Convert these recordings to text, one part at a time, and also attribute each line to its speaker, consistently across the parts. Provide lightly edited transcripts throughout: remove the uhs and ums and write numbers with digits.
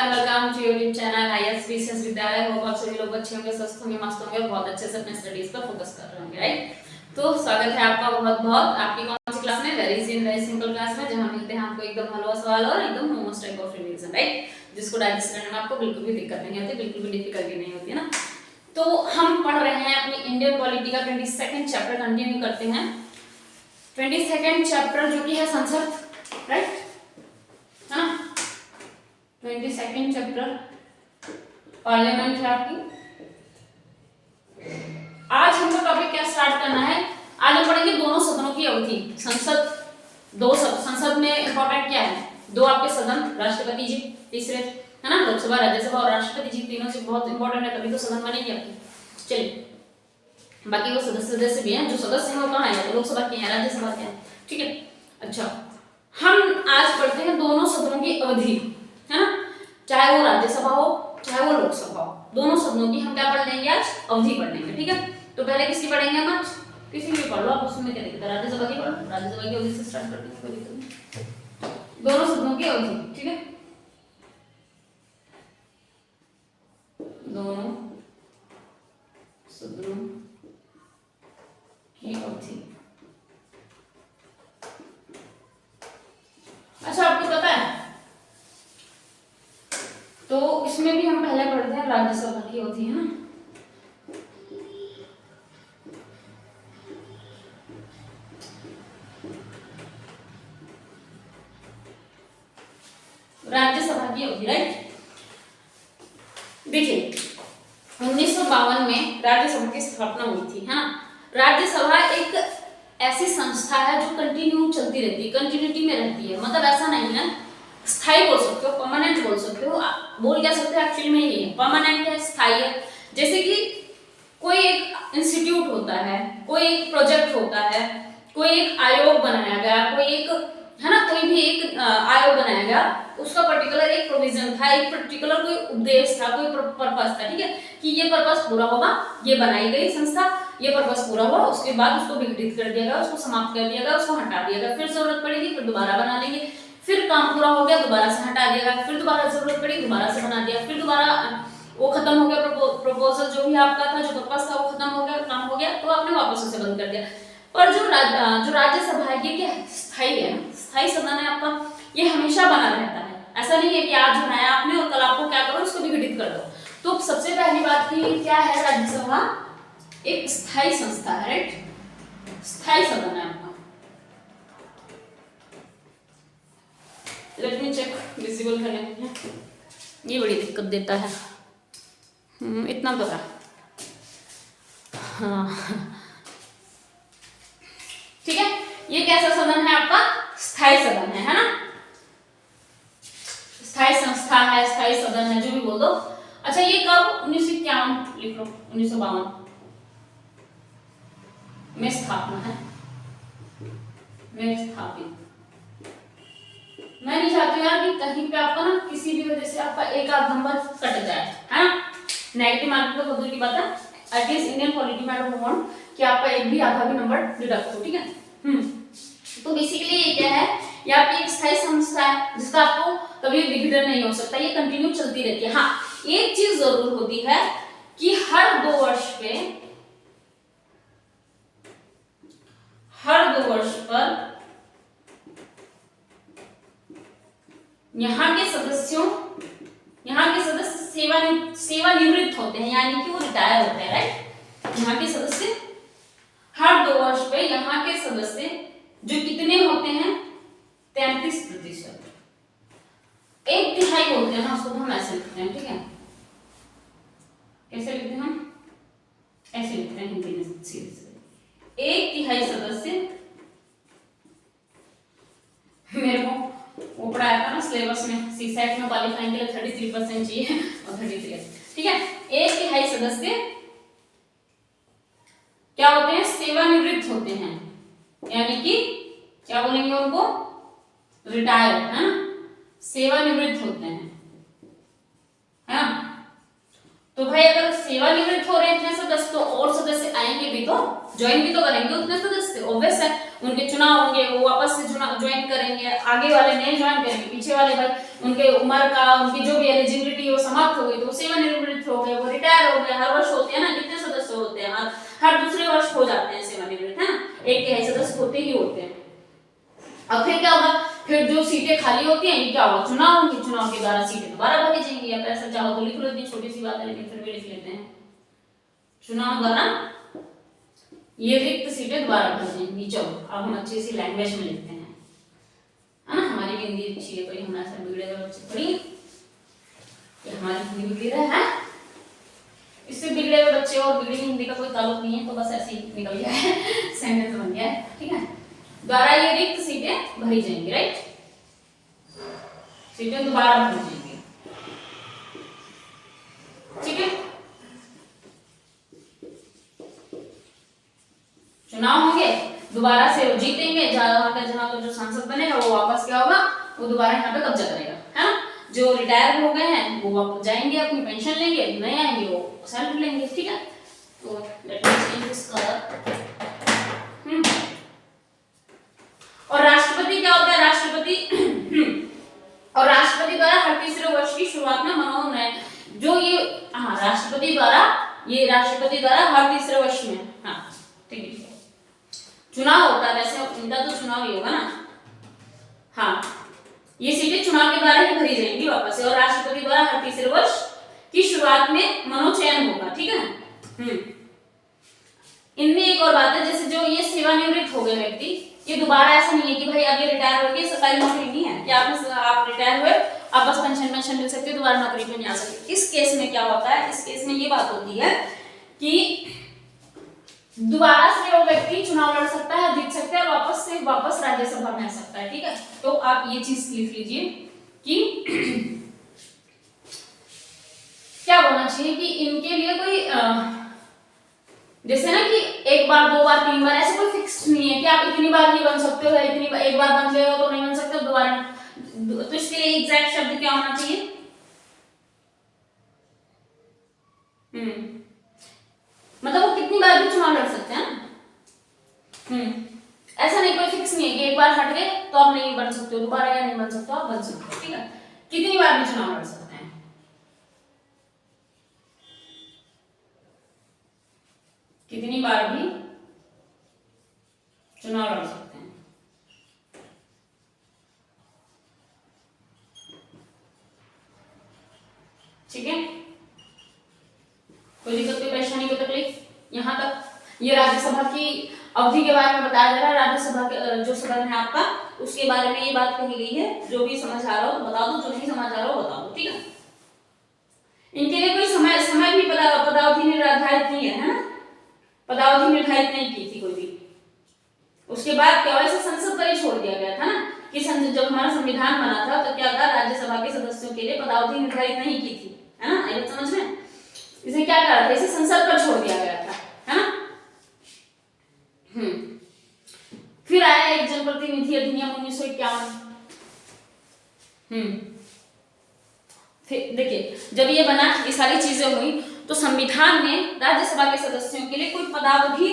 Speaker 1: Welcome to YouTube channel IS Vishesh Vidyalaya. Hope आप सभी लोग अच्छे होंगे, स्वस्थ होंगे, मस्त होंगे और बहुत अच्छे से अपने स्टडीज पर फोकस कर रहे होंगे, राइट। तो स्वागत है आपका बहुत बहुत आपकी कौन सी क्लास में? वेरी सिंपल क्लास में, जहां मिलते हैं आपको एकदम हलवा सवाल और एकदम most type of revision, right, जिसको डाइजेस्ट करने में आपको बिल्कुल भी दिक्कत नहीं होती, बिल्कुल भी डिफिकल्टी नहीं होती है ना। तो हम पढ़ रहे हैं अपनी इंडियन पॉलिटी का 22nd चैप्टर, कंटिन्यू करते हैं 22nd चैप्टर जो कि है संसद, राइट, है ना। 22nd चैप्टर पार्लियामेंट है आपकी। आज हमको टॉपिक क्या स्टार्ट करना है? आज हम पढ़ेंगे दोनों सदनों की अवधि। संसद, दो संसद में इंपॉर्टेंट क्या है? दो आपके सदन, राष्ट्रपति जी, तीसरे है ना लोकसभा, राज्यसभा और राष्ट्रपति जी, तीनों से बहुत इंपॉर्टेंट है, तभी तो सदन बनेगी आपकी। चलिए, बाकी वो सदस्य भी हैं, जो सदस्य हैं वो कहाँ है? लोकसभा के हैं, राज्यसभा के हैं, ठीक है। अच्छा, हम आज पढ़ते हैं दोनों सदनों की अवधि, है ना, चाहे वो राज्यसभा हो चाहे वो लोकसभा हो, दोनों सदनों की हम क्या पढ़ लेंगे आज? अवधि पढ़ लेंगे, ठीक है। तो पहले किसकी पढ़ेंगे हम आज? किसी भी पढ़ लो आप, उसमें क्या दिक्कत है? राज्यसभा की पढ़ लो, राज्यसभा की अवधि से स्टार्ट करते हैं, कोई दिक्कत नहीं। दोनों सदनों की अवधि, ठीक है, दोनों सदनों की अवधि। अच्छा, आपको पता है तो इसमें भी हम पहले पढ़ते हैं राज्यसभा की अवधि, है ना। राज्यसभा की अवधि, राइट। देखिए, 1952 में राज्यसभा की स्थापना हुई थी, है ना। राज्यसभा एक ऐसी संस्था है जो कंटिन्यू चलती रहती है, कंटिन्यूटी में रहती है, मतलब ऐसा नहीं है स्थायी बोल सकते हो, परमानेंट बोल सकते हो, बोल क्या सकते हो, एक्चुअली में यही है, परमानेंट है, स्थायी है। जैसे कि कोई एक इंस्टीट्यूट होता है, कोई एक प्रोजेक्ट होता है, कोई एक आयोग बनाया गया, कोई एक, है ना, कोई भी एक आयोग बनाया गया, उसका पर्टिकुलर एक प्रोविजन था, एक पर्टिकुलर कोई उद्देश्य था, कोई पर्पस था, ठीक है, कि ये पर्पस पूरा होगा, ये बनाई गई संस्था, ये पर्पस पूरा हुआ, उसके बाद उसको विघटित कर दिया गया, उसको समाप्त कर दिया गया, उसको हटा दिया गया, फिर जरूरत पड़ेगी फिर दोबारा बना लेंगे, फिर काम पूरा हो गया दोबारा से हटा दिया गया, फिर दोबारा जरूरत पड़ी दोबारा से बना दिया, फिर दोबारा वो खत्म हो गया, प्रपोजल जो भी आपका था, जो पर्पस था वो खत्म हो गया, काम हो गया, तो आपने वापस उसे बंद कर दिया। पर जो राज्यसभा है ये क्या स्थायी है, स्थायी सदन है आपका, ये हमेशा बना रहता है। ऐसा नहीं है कि आज बनाया आपने और कल आपको क्या करो, इसको विघटित कर दो। तो सबसे पहली बात की क्या है, राज्यसभा एक स्थायी संस्था है, राइट, स्थायी सदन है आपका। लेट मी चेक विजिबल करने में, ये बड़ी दिक्कत देता है, इतना तो है, हाँ, ठीक है। ये कैसा सदन है आपका? स्थायी सदन है ना, स्थायी संस्था है, स्थायी सदन है, जो भी बोल दो। अच्छा, ये कब? 1951 लिख लो, 1952 में स्थापना है, में स्थापित। मैं नहीं चाहती यार कि कहीं पे आपका ना किसी भी वजह से आपका एक आध नंबर कट जाए, है ना। नेगेटिव मार्किंग तो दूर की बात है, एटलीस्ट इंडियन पॉलिटी में आई वांट कि आपका एक भी आधा भी नंबर डिडक्ट हो, ठीक है। तो बेसिकली ये क्या है, ये आपकी एक स्थायी संस्था है जिसका आपको कभी विघटन नहीं हो सकता, ये कंटिन्यू चलती रहती है। हाँ, एक चीज जरूर होती है कि हर 2 वर्ष पर यहाँ के सदस्य सेवानिवृत्त होते हैं, यानी कि वो रिटायर होते हैं, राइट। यहाँ के सदस्य हर 2 वर्ष पे यहाँ के सदस्य जो कितने होते हैं? 33%, 1/3 बोलते हैं ना उसको, हम ऐसे लिखते हैं, ठीक है। कैसे लिखते हैं हम? ऐसे लिखते हैं हिंदी में सीधे सीधे, 1/3 सदस्य। मेरे को वो पढ़ाया था ना सिलेबस में, सीसेट में क्वालिफाइंग के लिए 33% चाहिए और 33, ठीक है। 1/3 सदस्य क्या होते हैं? सेवानिवृत्त होते हैं, यानी कि क्या बोलेंगे उनको? रिटायर, है ना, सेवानिवृत्त होते हैं, है ना। तो भाई अगर सेवानिवृत्त हो रहे इतने सदस्य, तो और सदस्य आएंगे भी तो, ज्वाइन भी तो करेंगे उतने सदस्य, ऑब्वियस है। उनके चुनाव होंगे, वो वापस से चुनाव ज्वाइन करेंगे, आगे वाले नए ज्वाइन करेंगे, पीछे वाले भाई उनके उम्र का उनकी जो भी एलिजिबिलिटी वो समाप्त हो गई तो सेवानिवृत्त हो गए, वो रिटायर हो गए। हर वर्ष होते हैं ना, कितने सदस्य होते हैं, हर दूसरे वर्ष हो जाते हैं सेवानिवृत्त, है ना, 1 सदस्य होते ही होते हैं। अब फिर क्या होगा, फिर जो सीटें खाली होती हैं ये क्या होगा, चुनाव होंगे, चुनाव के द्वारा सीटें दोबारा भरी जाएंगी। आप ऐसा चाहो तो लिख लो, इतनी छोटी सी बात है लेकिन फिर भी लिख लेते हैं, चुनाव द्वारा ये रिक्त सीटें दोबारा भर जाएंगी। चलो अब हम अच्छी सी लैंग्वेज में लिखते हैं, है ना, हमारी भी हिंदी अच्छी है, कोई हमारे साथ बिगड़े हुए बच्चे थोड़ी कि हमारी हिंदी बिगड़ी रहा है, इससे बिगड़े हुए बच्चे और बिगड़ी हिंदी का कोई ताल्लुक नहीं है, तो बस ऐसे ही निकल गया है सेंटेंस बन गया है, ठीक है। द्वारा ये रिक्त सीटें भरी जाएंगी, राइट, सीटें दोबारा भरी जाएंगी, ठीक है। चुनाव होंगे, दोबारा से जीतेंगे, जहां का जो सांसद बनेगा वो वापस क्या होगा, वो दोबारा यहाँ पे कब्जा करेगा, है ना। जो रिटायर हो गए हैं वो वापस जाएंगे, अपनी पेंशन लेंगे, नए आएंगे वो सैलरी लेंगे, ठीक है। तो let me change this colour. और राष्ट्रपति क्या होता है, राष्ट्रपति और राष्ट्रपति द्वारा हर तीसरे वर्ष की शुरुआत में मनोनयन, जो ये राष्ट्रपति द्वारा हर तीसरे वर्ष में, हाँ ठीक है, चुनाव होता है, वैसे इनका तो चुनाव ही होगा ना, हाँ ये सीटें चुनाव के द्वारा ही भरी जाएंगी वापस से, और राष्ट्रपति द्वारा हर तीसरे वर्ष की शुरुआत में मनोचयन होगा, ठीक है। इनमें एक और बात है, जैसे जो ये सेवानिवृत्त हो गए व्यक्ति, ये दोबारा ऐसा नहीं है कि भाई अब ये रिटायर हो गए, सरकारी नौकरी नहीं है कि आप रिटायर हुए आप बस पेंशन मिल सकती है, दोबारा नौकरी पे नहीं आ सकते। इस केस में क्या होता है, इस केस में ये बात होती है कि दोबारा से वो व्यक्ति चुनाव लड़ सकता है, जीत सकता है, और वापस राज्यसभा में आ सकता है, ठीक है। तो आप ये चीज लिख लीजिए कि क्या बोलना चाहिए कि इनके लिए कोई जैसे ना कि 1 बार 2 बार 3 बार ऐसे कोई फिक्स नहीं है कि आप इतनी बार ही बन सकते हो, इतनी बार, 1 बार बन गए हो तो नहीं बन सकते दोबारा। तो इसके लिए एग्जैक्ट शब्द क्या होना चाहिए, मतलब वो कितनी बार भी चुनाव लड़ सकते हैं ना। ऐसा नहीं, कोई फिक्स नहीं है कि 1 बार हट गए तो आप नहीं बन सकते हो दोबारा, या नहीं बन सकते हो आप बन सकते हो, ठीक है। कितनी बार भी चुनाव लड़ सकते हैं, कितनी बार भी चुनाव लड़ सकते हैं, ठीक है। कोई दिक्कत, कोई परेशानी, कोई तकलीफ? यहाँ तक ये राज्यसभा की अवधि के बारे में बताया जा रहा है, राज्यसभा के जो सदन है आपका उसके बारे में ये बात कही गई है। जो भी समझ आ रहा हो तो बता दो, जो नहीं समझ आ रहा हो बता दो, ठीक है। इनके लिए कोई समय भी पदावधि निर्धारित नहीं है ना, पदावधि निर्धारित नहीं की थी कोई भी। उसके बाद क्या हुआ, इसे संसद पर ही छोड़ दिया गया था ना, कि जब हमारा संविधान बना था तो क्या था, राज्यसभा के सदस्यों के लिए पदावधि निर्धारित नहीं की थी, है ना, ये समझ में। इसे क्या करा था, इसे संसद पर छोड़ दिया गया था, है ना। फिर आया एक जनप्रतिनिधि अधिनियम 1951। फिर देखिए जब ये बना, ये सारी चीजें हुई, तो संविधान ने राज्यसभा के सदस्यों के लिए कोई पदावधि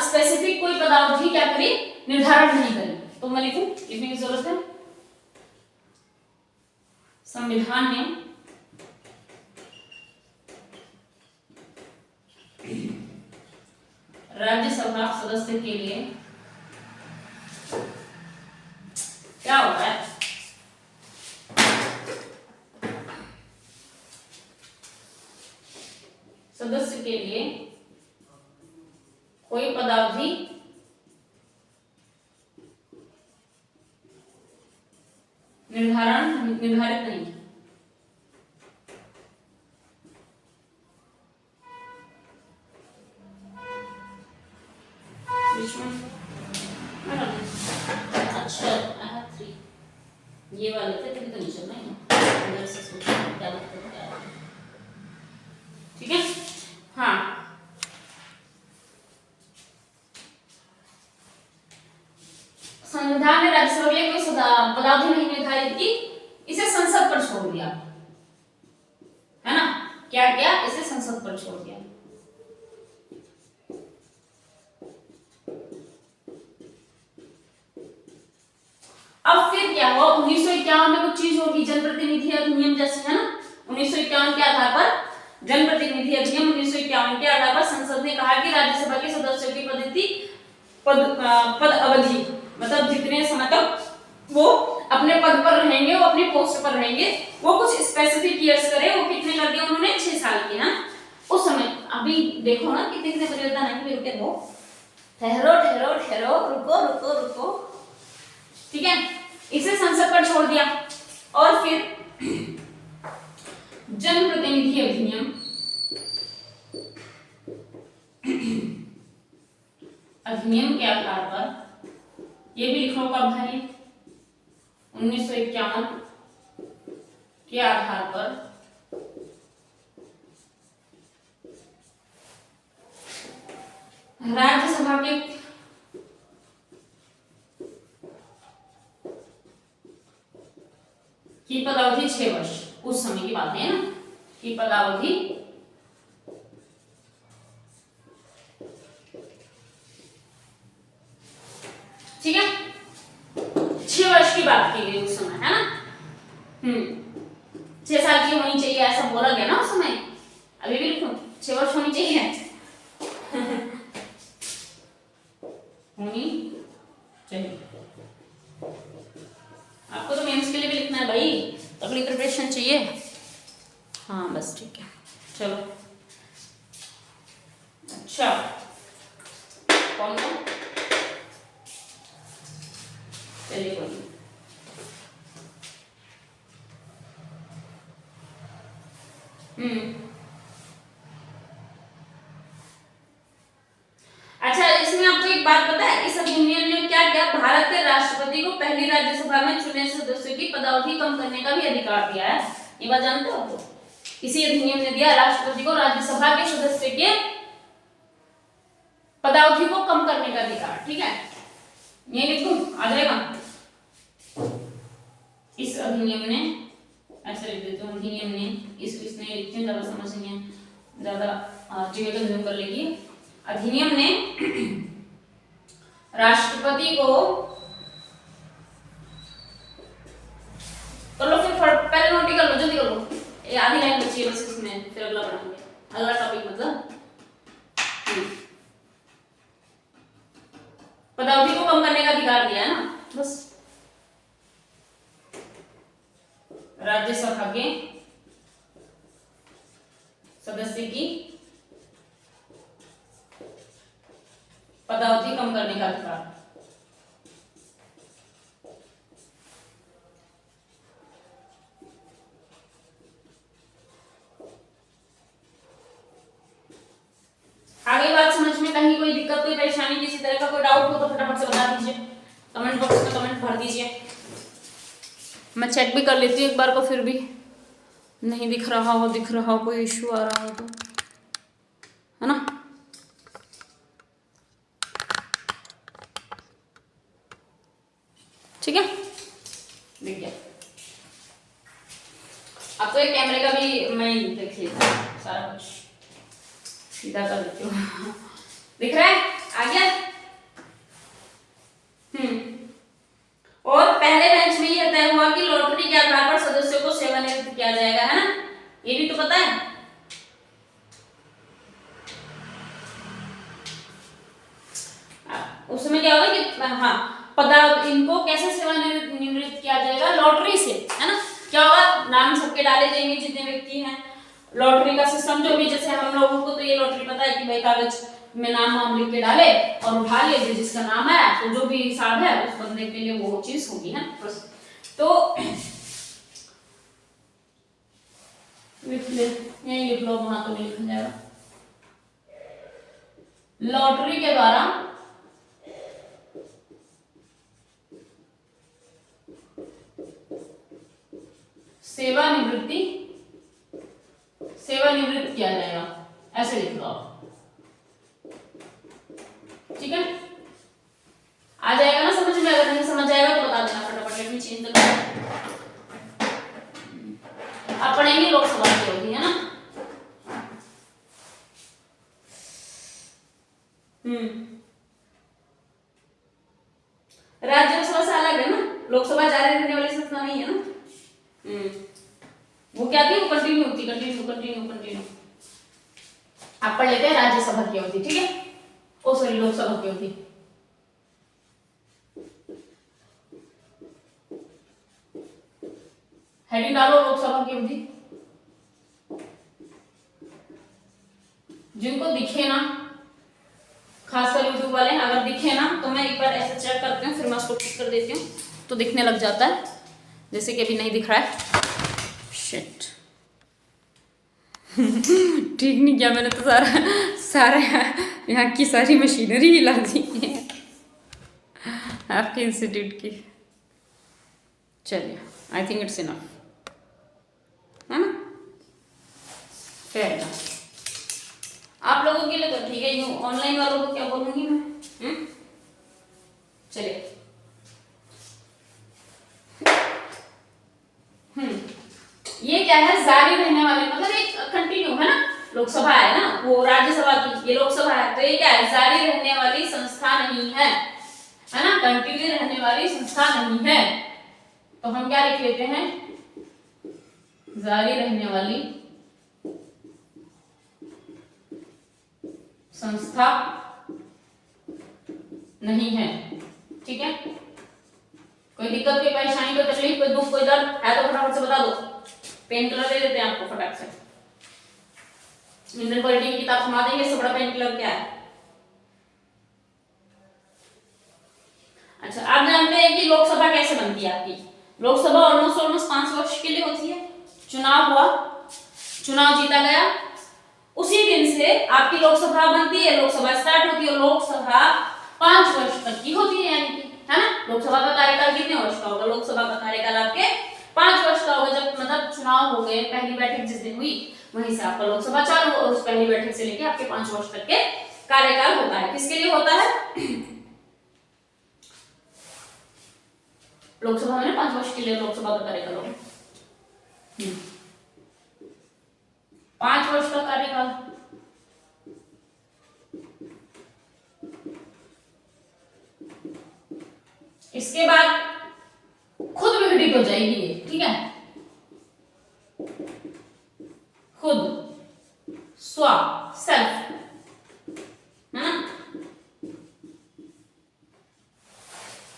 Speaker 1: स्पेसिफिक कोई पदावधि क्या करी, निर्धारण नहीं करी। तो मैं लिखूं, लिखने की जरूरत है, संविधान ने राज्यसभा सदस्य के लिए क्या होता है, सदस्य के लिए कोई पदावधि निर्धारित नहीं। अच्छा ये वाले थे तो नहीं चलना है, ठीक है। हाँ संविधान ने राज्यसभा के लिए कोई पदावधि नहीं निर्धारित की, इसे संसद पर छोड़ दिया, है ना। क्या किया, इसे संसद पर छोड़ दिया। क्या हुआ, 1951 में कुछ चीज होगी, जनप्रतिनिधि अधिनियम जैसे, है ना। 1951 के आधार पर जनप्रतिनिधि अधिनियम 1951 के आधार पर संसद ने कहा कि राज्यसभा के सदस्यों की पद अवधि, मतलब जितने समय तक वो अपने पद पर रहेंगे, वो अपनी पोस्ट पर रहेंगे, वो कुछ स्पेसिफिक ईयर्स करे, वो कितने कर दिए उन्होंने, 6 साल के, ना। उस समय अभी देखो ना कितने कितने परिवर्तन है, कि रुके रहो, ठहरो ठहरो ठहरो, रुको रुको रुको, ठीक है। इसे संसद पर छोड़ दिया, और फिर जनप्रतिनिधि अधिनियम अधिनियम के आधार पर, ये भी लिख लो कब भाई, 1951 के आधार पर राज्यसभा के की पदावधि 6 वर्ष, उस समय की बात है ना, की पदावधि 6 वर्ष की बात की गई उस समय, है ना। 6 साल की होनी चाहिए ऐसा बोला गया ना उस समय, अभी भी लिखो 6 वर्ष होनी चाहिए होनी चाहिए। आपको तो मेंस के लिए भी लिखना है भाई, तगड़ी प्रिपरेशन चाहिए। हाँ बस ठीक है, चलो। अच्छा कौन कौन, चलिए कोई, अच्छा इसमें आपको एक बात पता है, इस अधिनियम ने क्या किया, भारत के राष्ट्रपति को पहली राज्यसभा में चुने सदस्यों की पदावधि कम करने का भी अधिकार दिया है, ये बात जानते हो आप? इसी अधिनियम ने दिया राष्ट्रपति को राज्यसभा के सदस्य के पदावधि को कम करने का अधिकार, ठीक है। ये लिख दूं, आ जाएगा। इस अधिनियम ने, ऐसे लिख देती हूँ, अधिनियम ने, इसने लिखती हूँ, ज्यादा समझ नहीं है, ज्यादा चीजें कंज्यूम कर लेगी। अधिनियम ने राष्ट्रपति को, कर लो फिर, पहले नोट कर लो, जल्दी कर लो, ये आधी लाइन बची है बस इसमें, फिर अगला पढ़ाएंगे, अगला टॉपिक मतलब पदावधि को कम करने का अधिकार दिया है ना, बस। राज्यसभा के सदस्य की पदावधि कम करने का अधिकार, आगे बात समझ में कहीं कोई दिक्कत, कोई परेशानी, किसी तरह का कोई डाउट हो तो फटाफट से बता दीजिए, कमेंट बॉक्स में कमेंट भर दीजिए, मैं चेक भी कर लेती हूँ एक बार को, फिर भी नहीं दिख रहा हो, कोई इश्यू आ रहा हो तो, है ना। ठीक है, दिख गया। अब तो एक कैमरे का भी मैं देख लेता हूँ, सारा कुछ सीधा कर देती हूँ दिख रहा है, आ गया। और पहले बेंच में ये तय हुआ कि लॉटरी के आधार पर सदस्यों को सेवानिवृत्त किया जाएगा, है ना, ये भी तो पता है। उस समय क्या होगा कि हाँ इनको कैसे सेवानिवृत्त किया जाएगा, लॉटरी से, है ना। क्या होगा, नाम सबके डाले जाएंगे जितने व्यक्ति हैं, लॉटरी का सिस्टम जो भी, जैसे हम लोगों को तो ये लॉटरी पता है कि भाई कागज में नाम लिख के डाले और उठा ले, जिसका नाम है तो जो भी हिसाब है उस बंदे के लिए वो चीज होगी, है। तो लिख ले, यही लिख लो, वहां तो नहीं लिखा जाएगा। लॉटरी के द्वारा सेवानिवृत्त किया जाएगा, ऐसे लिख लो आप, ठीक है। आ जाएगा ना समझ में, अगर नहीं समझ आएगा तो बता देना फटाफट, लेट मी चेंज द आप पढ़ेंगे लोकसभा की होगी, है ना। राज्यसभा से अलग है ना, लोकसभा जारी रहने वाली संस्था नहीं है ना। वो क्या थी, वो कंटिन्यू होती, कंटिन्यू। आप पढ़ लेते हैं राज्यसभा की होती, ठीक है, ओ सॉरी लोकसभा की होती। हेडिंग डालो लोकसभा की अवधि। जिनको दिखे ना, खासकर यूट्यूब वाले, अगर दिखे ना तो मैं एक बार ऐसे चेक करती हूँ, फिर मैं उसको टिक कर देती हूँ, तो दिखने लग जाता है। जैसे कि अभी नहीं दिख रहा है, शिट ठीक नहीं किया मैंने तो, सारा यहाँ की सारी मशीनरी हिला दी है आपके इंस्टीट्यूट की। चलिए, आई थिंक इट्स इनफ, है ना, फेयर इनफ। आप लोगों के लिए तो ठीक है, यूं ऑनलाइन वालों को क्या बोलूंगी मैं। चलिए, ये क्या है, जारी रहने वाले, मतलब एक कंटिन्यू है ना, लोकसभा है ना, वो राज्यसभा की, ये लोकसभा है, तो ये क्या है, जारी रहने वाली संस्था नहीं है ना, कंटिन्यू रहने वाली संस्था नहीं है। तो हम क्या लिख लेते हैं, जारी रहने वाली संस्था नहीं है, ठीक है। कोई दिक्कत, कोई परेशानी, कोई तकलीफ, कोई दुख, कोई दर्द है तो फटाफट से बता दो, पेन किलर दे देते हैं आपको फटाफट से। इंडियन पॉलिटी की किताब सुना देंगे, इससे बड़ा पेन किलर क्या है। अच्छा, आप जानते हैं कि लोकसभा कैसे बनती है आपकी। लोकसभा ऑलमोस्ट 5 वर्ष के लिए होती है। चुनाव हुआ, चुनाव जीता गया, उसी दिन से आपकी लोकसभा बनती है, लोकसभा स्टार्ट होती है। लोकसभा 5 वर्ष तक की होती है, यानी कि, है ना, लोकसभा का कार्यकाल कितने वर्ष का होगा, लोकसभा का कार्यकाल आपके 5 वर्ष का होगा। जब मतलब चुनाव हो गए, पहली बैठक जिस दिन हुई वहीं से आपका लोकसभा चालू, और उस पहली बैठक से लेके आपके 5 वर्ष तक के कार्यकाल होता है। किसके लिए होता है, लोकसभा में 5 वर्ष के लिए लोकसभा का कार्यकाल होगा। 5 वर्ष का कार्यकाल, इसके बाद खुद विघटित हो जाएगी ये, ठीक है, खुद, स्व, सेल्फ, है ना।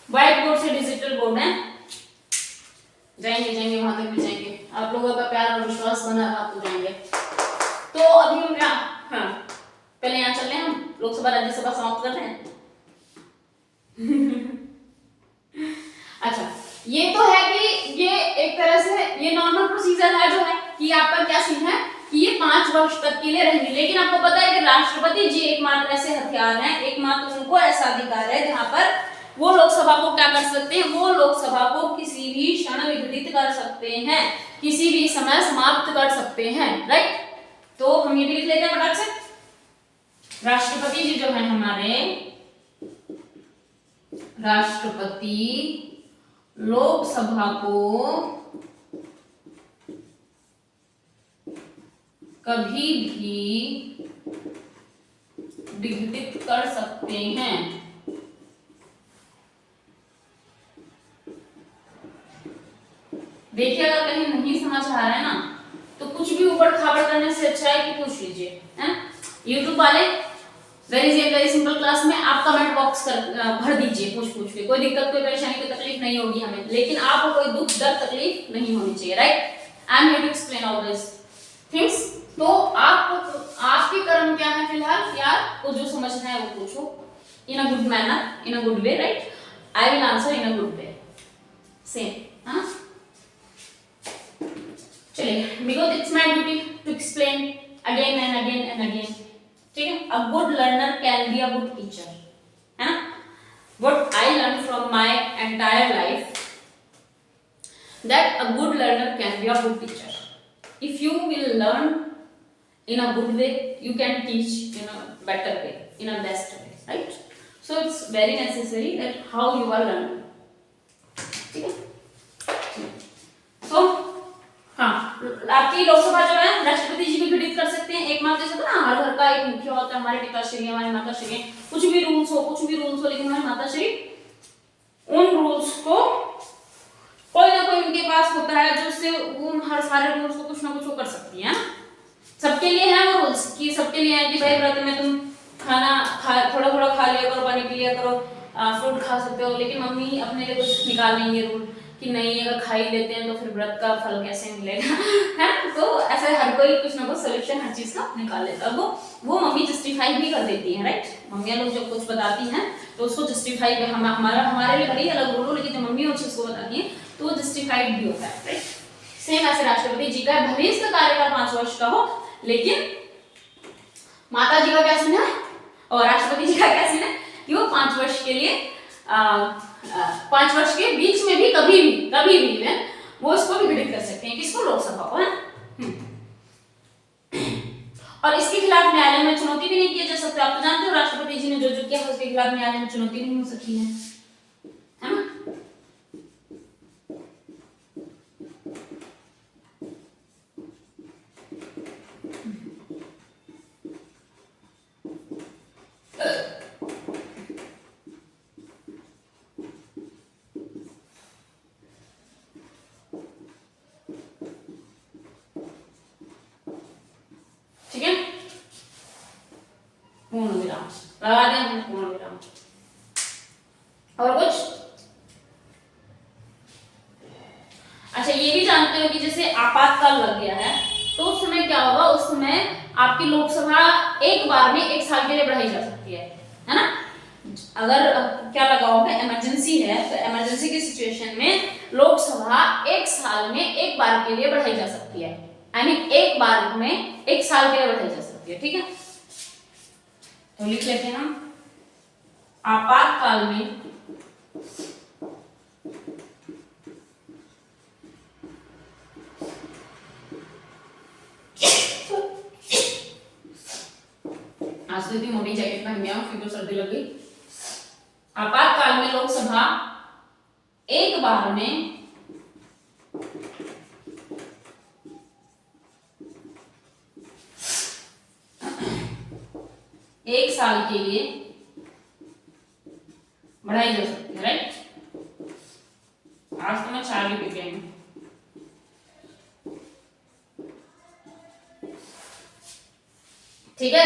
Speaker 1: व्हाइट बोर्ड से डिजिटल बोर्ड है, जाएंगे वहां तक भी जाएंगे, आप लोगों का प्यार और विश्वास बना रहा तो जाएंगे। तो अभी हम क्या, पहले यहाँ चल रहे हैं, हम लोकसभा राज्यसभा समाप्त कर रहे हैं अच्छा, ये तो है कि ये एक तरह से ये नॉर्मल प्रोसीजर है, जो है कि आपका क्या सीन है कि ये 5 वर्ष तक के लिए रहेंगे। लेकिन आपको पता है कि राष्ट्रपति जी एकमात्र ऐसे हथियार हैं, एकमात्र उनको ऐसा अधिकार है जहां पर वो लोकसभा को क्या कर सकते हैं, वो लोकसभा को किसी भी क्षण विघटित कर सकते हैं, किसी भी समय समाप्त कर सकते हैं, राइट। तो हम ये भी लिख लेते हैं फटाक से, राष्ट्रपति जी जो है हमारे, राष्ट्रपति लोकसभा को कभी भी विघटित कर सकते हैं। देखिए, अगर कहीं नहीं समझ आ रहा है ना, तो कुछ भी ऊबड़ खाबड़ करने से अच्छा है कि पूछ लीजिए, है। यूट्यूब वाले वेरी सिंपल क्लास में आप कमेंट बॉक्स भर दीजिए पूछ के, कोई दिक्कत, कोई परेशानी, कोई तकलीफ नहीं होगी हमें, लेकिन आपको कोई दुख दर्द तकलीफ नहीं होनी चाहिए, right. I am here to explain all this things. तो आपके कर्म क्या है फिलहाल, यार को जो समझना है वो पूछो, in a good manner, in a good way, right. I will answer in a good way, same, हाँ। चलिए, because it's my duty to explain again and again and again, ठीक है। A good learner can be a good teacher, है ना। What I learn from my entire life, that a good learner can be a good teacher. If you will learn in a good way, you can teach in a better way, in a best way, right? So it's very necessary that how you are learning, ठीक है। So हाँ, आपकी लोकसभा जो है राष्ट्रपति जी भी विघटित कर सकते हैं, एकमात्र जैसे ना हर घर का एक मुखिया होता है, हमारे पिताश्री, हमारे माताश्री, कुछ भी रूल्स हो, लेकिन हमारे माताश्री उन रूल्स को पास होता है जो उससे वो हर सारे रूल्स को कुछ ना कुछ वो कर सकती है। सबके लिए है वो रूल्स कि सबके लिए है कि भाई व्रत में तुम खाना थोड़ा थोड़ा खा लिया करो, पानी पी लिया करो, फ्रूट खा सकते हो, लेकिन मम्मी अपने लिए कुछ निकाल लेंगे रूल कि नहीं अगर खा ही लेते हैं तो फिर व्रत का फल कैसे मिलेगा है। तो ऐसे हर कोई कुछ ना कुछ सोल्यूशन हर चीज का निकाल लेता है। वो मम्मी जस्टिफाई भी कर देती है, राइट। मम्मियाँ लोग जब कुछ बताती हैं तो उसको जस्टिफाई हमारे लिए बड़ी अलग रूल हो, लेकिन जब मम्मी उस चीज को बताती है तो वो जस्टिफाइड भी होता है, राइट। सेम ऐसे राष्ट्रपति जी का भले इसका कार्यकाल 5 वर्ष का हो, लेकिन माता जी का क्या सीन है और राष्ट्रपति जी का क्या सीन है कि वो 5 वर्ष के लिए 5 वर्ष के बीच में भी कभी भी वो उसको विघटित कर सकते हैं, किसको, लोकसभा को, है। और इसके खिलाफ न्यायालय में चुनौती भी नहीं किया जा सकता। आप तो जानते हो राष्ट्रपति जी ने जो जो किया है उसके खिलाफ न्यायालय में चुनौती नहीं हो सकती है ना। ठीक है, पूर्ण विराम लगा दें, पूर्ण विराम। और कुछ? अच्छा, ये भी जानते हो कि जैसे आपातकाल लग गया है तो उस समय क्या होगा, उस समय आपकी लोकसभा एक बार में 1 साल के लिए बढ़ाई जा सकती है ना। अगर क्या लगा होगा, इमरजेंसी है, तो इमरजेंसी की सिचुएशन में लोकसभा 1 साल में एक बार के लिए बढ़ाई जा सकती है। आई मीन एक बार में 1 साल के लिए बढ़ाई जा सकती है, ठीक है। तो लिख लेते हैं हम, आपातकाल में आज तो इतनी मोटी जैकेट पहन गया फिर तो सर्दी लग गई। आपातकाल में लोकसभा एक बार में एक साल के लिए बढ़ाई जा सकती है, राइट। आज तो मैं 4 ही पी गई हूं। ठीक है,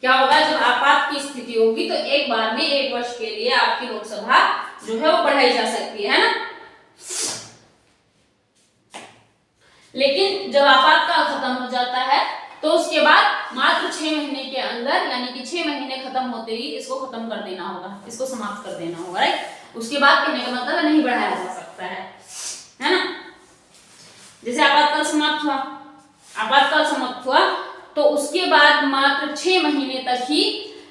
Speaker 1: क्या होगा जब आपात की स्थिति होगी तो एक बार में 1 वर्ष के लिए आपकी लोकसभा जो है वो बढ़ाई जा सकती है ना। लेकिन जब आपातकाल खत्म हो जाता है तो उसके बाद मात्र 6 महीने के अंदर, यानी कि 6 महीने खत्म होते ही इसको खत्म कर देना होगा, इसको समाप्त कर देना होगा, राइट। उसके बाद कहने का मतलब नहीं बढ़ाया जा सकता है ना। जैसे आपातकाल समाप्त हुआ तो उसके बाद मात्र 6 महीने तक ही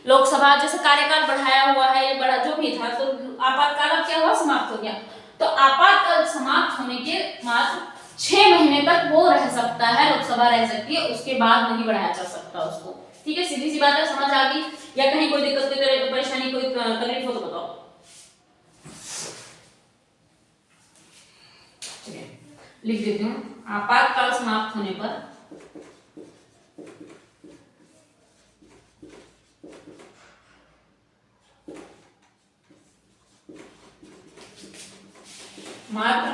Speaker 1: लोकसभा, जैसे कार्यकाल बढ़ाया हुआ है, बड़ा जो भी था, तो आपातकाल अब क्या हुआ, समाप्त हो गया। तो आपातकाल समाप्त होने के मात्र 6 महीने तक वो रह सकता है, लोकसभा रह सकती है, उसके बाद नहीं बढ़ाया जा सकता उसको। ठीक है, सीधी सी बात है, समझ आ गई? या कहीं कोई दिक्कत, कोई परेशानी, कोई तकलीफ हो तो बताओ। लिख देती हूँ, आपातकाल समाप्त होने पर मात्र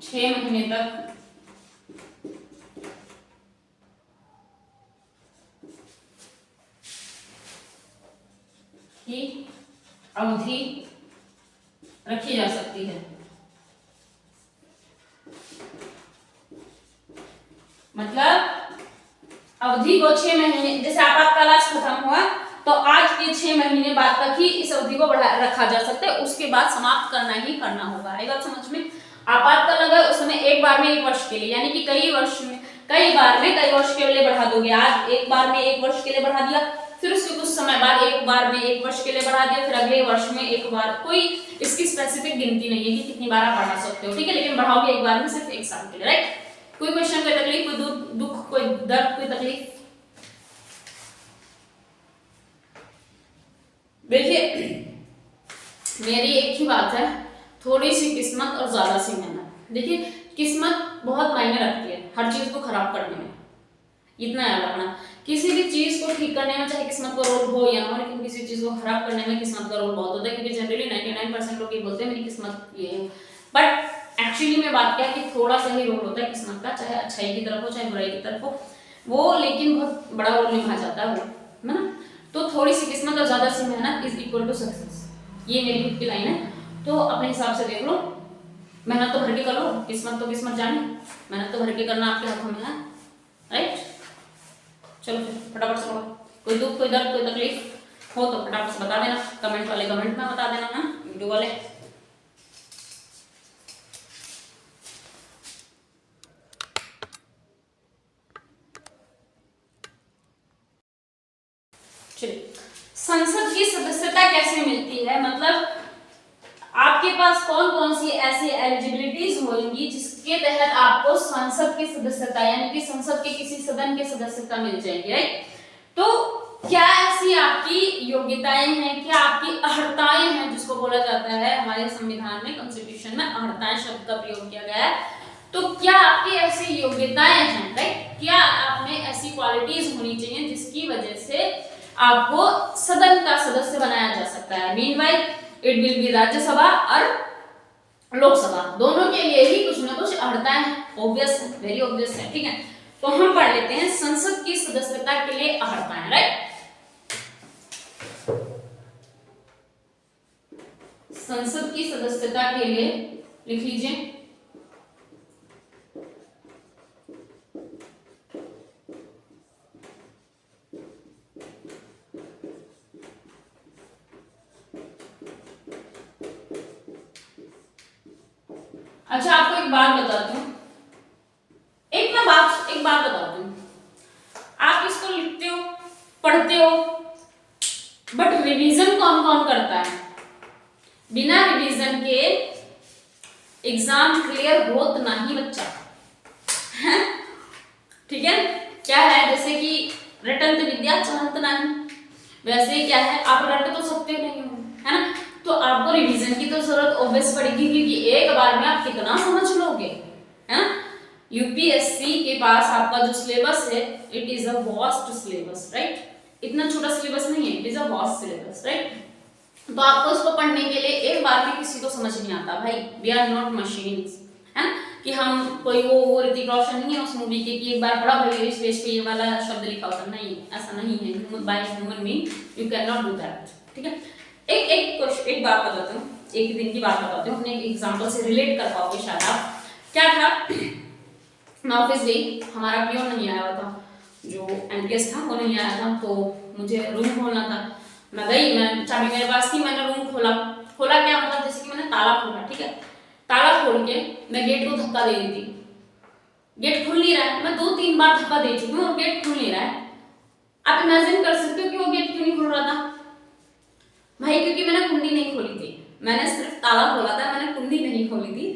Speaker 1: 6 महीने तक की अवधि रखी जा सकती है। मतलब अवधि को 6 महीने, जैसे आपातकाल आज खत्म हुआ तो आज के 6 महीने बाद तक ही इस अवधि को रखा जा सकता है, उसके बाद समाप्त करना ही करना होगा। आई बात समझ में? आपातकाल लगा उस समय एक बार में 1 वर्ष के लिए, यानी कि कई वर्ष के लिए बढ़ा दोगे। आज एक बार में 1 वर्ष के लिए बढ़ा दिया, फिर उसके कुछ समय बाद एक बार में 1 वर्ष के लिए बढ़ा दिया, फिर अगले वर्ष में एक बार। कोई इसकी स्पेसिफिक गिनती नहीं है कि कितनी बार आप बढ़ा सकते हो, ठीक है, लेकिन बढ़ाओगे एक बार में सिर्फ 1 साल के लिए, राइट। कोई क्वेश्चन, कोई तकलीफ, कोई दुख, कोई दर्द, कोई तकलीफ? देखिए, मेरी एक ही बात है, थोड़ी सी किस्मत और ज्यादा सी मेहनत। देखिए, किस्मत बहुत मायने रखती है हर चीज को खराब करने में, इतना याद रखना। किसी भी चीज को ठीक करने में चाहे किस्मत का रोल हो या ना हो, लेकिन किसी चीज को खराब करने में किस्मत का रोल बहुत होता है, क्योंकि जनरली 99% लोग ये बोलते हैं मेरी किस्मत ये है, बट एक्चुअली में बात क्या है कि थोड़ा सा ही रोल होता है किस्मत का, चाहे अच्छाई की तरफ हो चाहे बुराई की तरफ हो, वो लेकिन बहुत बड़ा रोल निभा जाता है वो, है ना। तो थोड़ी सी किस्मत और ज्यादा सी मेहनत इज इक्वल टू सक्सेस, ये मेरी खुद की लाइन है। तो अपने हिसाब से देख लो, मेहनत तो भर के करो, किस्मत तो किस्मत जाने, मेहनत तो भर के करना आपके हाथों में है, राइट। चलो फिर फटाफट से पढ़ो, कोई दुख कोई दर्द कोई तकलीफ हो तो फटाफट से बता देना, कमेंट वाले कमेंट में बता देना, है वीडियो वाले। चलिए, संसद की सदस्यता कैसे मिलती है, मतलब आपके पास कौन कौन सी ऐसी एलिजिबिलिटीज होंगी जिसके तहत आपको संसद की सदस्यता यानी कि संसद के किसी सदन की सदस्यता मिल जाएगी, राइट। तो क्या ऐसी आपकी योग्यताएं हैं, क्या आपकी अर्हताएं हैं, जिसको बोला जाता है हमारे संविधान में, कॉन्स्टिट्यूशन में अर्हताएं शब्द का प्रयोग किया गया है। तो क्या आपकी ऐसी योग्यताएं हैं, राइट, क्या आप में ऐसी क्वालिटीज होनी चाहिए जिसकी वजह से आपको सदन का सदस्य बनाया जा सकता है। Meanwhile it will be Rajya Sabha और लोकसभा, दोनों के लिए ही कुछ ना कुछ अर्हताएं हैं, ऑब्वियस है, वेरी ऑब्वियस है, ठीक है। तो हम पढ़ लेते हैं संसद की सदस्यता के लिए अर्हताएं, राइट। संसद की सदस्यता के लिए लिख लीजिए, अच्छा आपको एक बात बताती हूँ, एक बात बताती हूँ, आप इसको लिखते हो पढ़ते हो, बट रिवीजन कौन कौन करता है? बिना रिवीजन के एग्जाम क्लियर होत नहीं बच्चा, ठीक है। क्या है, जैसे कि रटंत विद्या चलंत नहीं, वैसे क्या है, आप रट तो सकते नहीं हो, है ना। तो आपको रिवीजन की तो जरूरत ऑब्वियस पड़ेगी, क्योंकि एक बार में आप कितना समझ लोगे, है ना। यूपीएससी के पास आपका जो सिलेबस है, it is a vast syllabus, right. इतना छोटा सिलेबस नहीं है, it is a vast syllabus, right. तो आपको इसको पढ़ने के लिए एक बार में किसी को समझ नहीं आता भाई, वी आर नॉट मशीन्स, है ना, कि हम कोई वो ऋतिक रोशन नहीं है उस मूवी के कि एक बार पढ़ा भाई इस पेज पे ये वाला शब्द लिखा होता, नहीं, ऐसा नहीं है। By human being you can not do that, ठीक है। एक बात बताती हूँ, एक दिन की बात बताती हूँ, अपने एग्जांपल से रिलेट कर पाओगे शायद आप। क्या था, मैं ऑफिस गई, हमारा पियोन नहीं आया हुआ था, जो एमटीएस था वो नहीं आया था, तो मुझे रूम खोलना था। मैं गई, मैं चाबी मेरे पास थी, मैंने रूम खोला क्या मतलब जैसे कि मैंने ताला खोला, ठीक है। ताला खोल के मैं गेट को धक्का दे रही थी, गेट खुल नहीं रहा है, मैं 2-3 बार धक्का दे चुकी हूँ और गेट खुल नहीं रहा है। आप इमेजिन कर सकते हो कि वो गेट क्यों नहीं खुल रहा था भाई, क्योंकि मैंने कुंडी नहीं खोली थी, मैंने सिर्फ ताला खोला था, मैंने कुंडी नहीं खोली थी।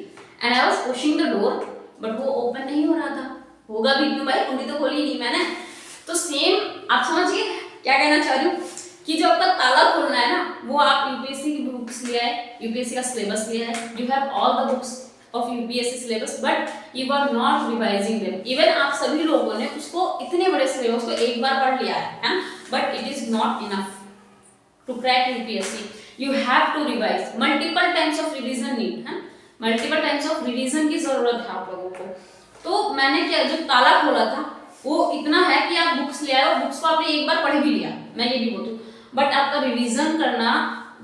Speaker 1: And I was pushing the door, but वो ओपन नहीं हो रहा था। होगा भी क्यों भाई, कुंडी तो खोली नहीं मैंने। तो सेम आप समझिए क्या कहना चाह रही हूँ, कि जो आपका ताला खोलना है ना, वो आप यूपीएससी की बुक्स लिया है, यूपीएससी का सिलेबस लिया है, you have all the books of UPSC syllabus, but you are not revising them. Even आप सभी लोगों ने उसको इतने बड़े सिलेबस को एक बार पढ़ लिया है, but it is not enough to crack UPSC. You have to revise. Multiple times of revision need है, multiple times of revision की जरूरत है आप लोगों को। तो मैंने क्या, जो ताला खोला था वो इतना है कि आप बुक्स ले आए और बुक्स को आपने एक बार पढ़ भी लिया, मैं ये भी बोलूँ, बट आपका रिवीजन करना,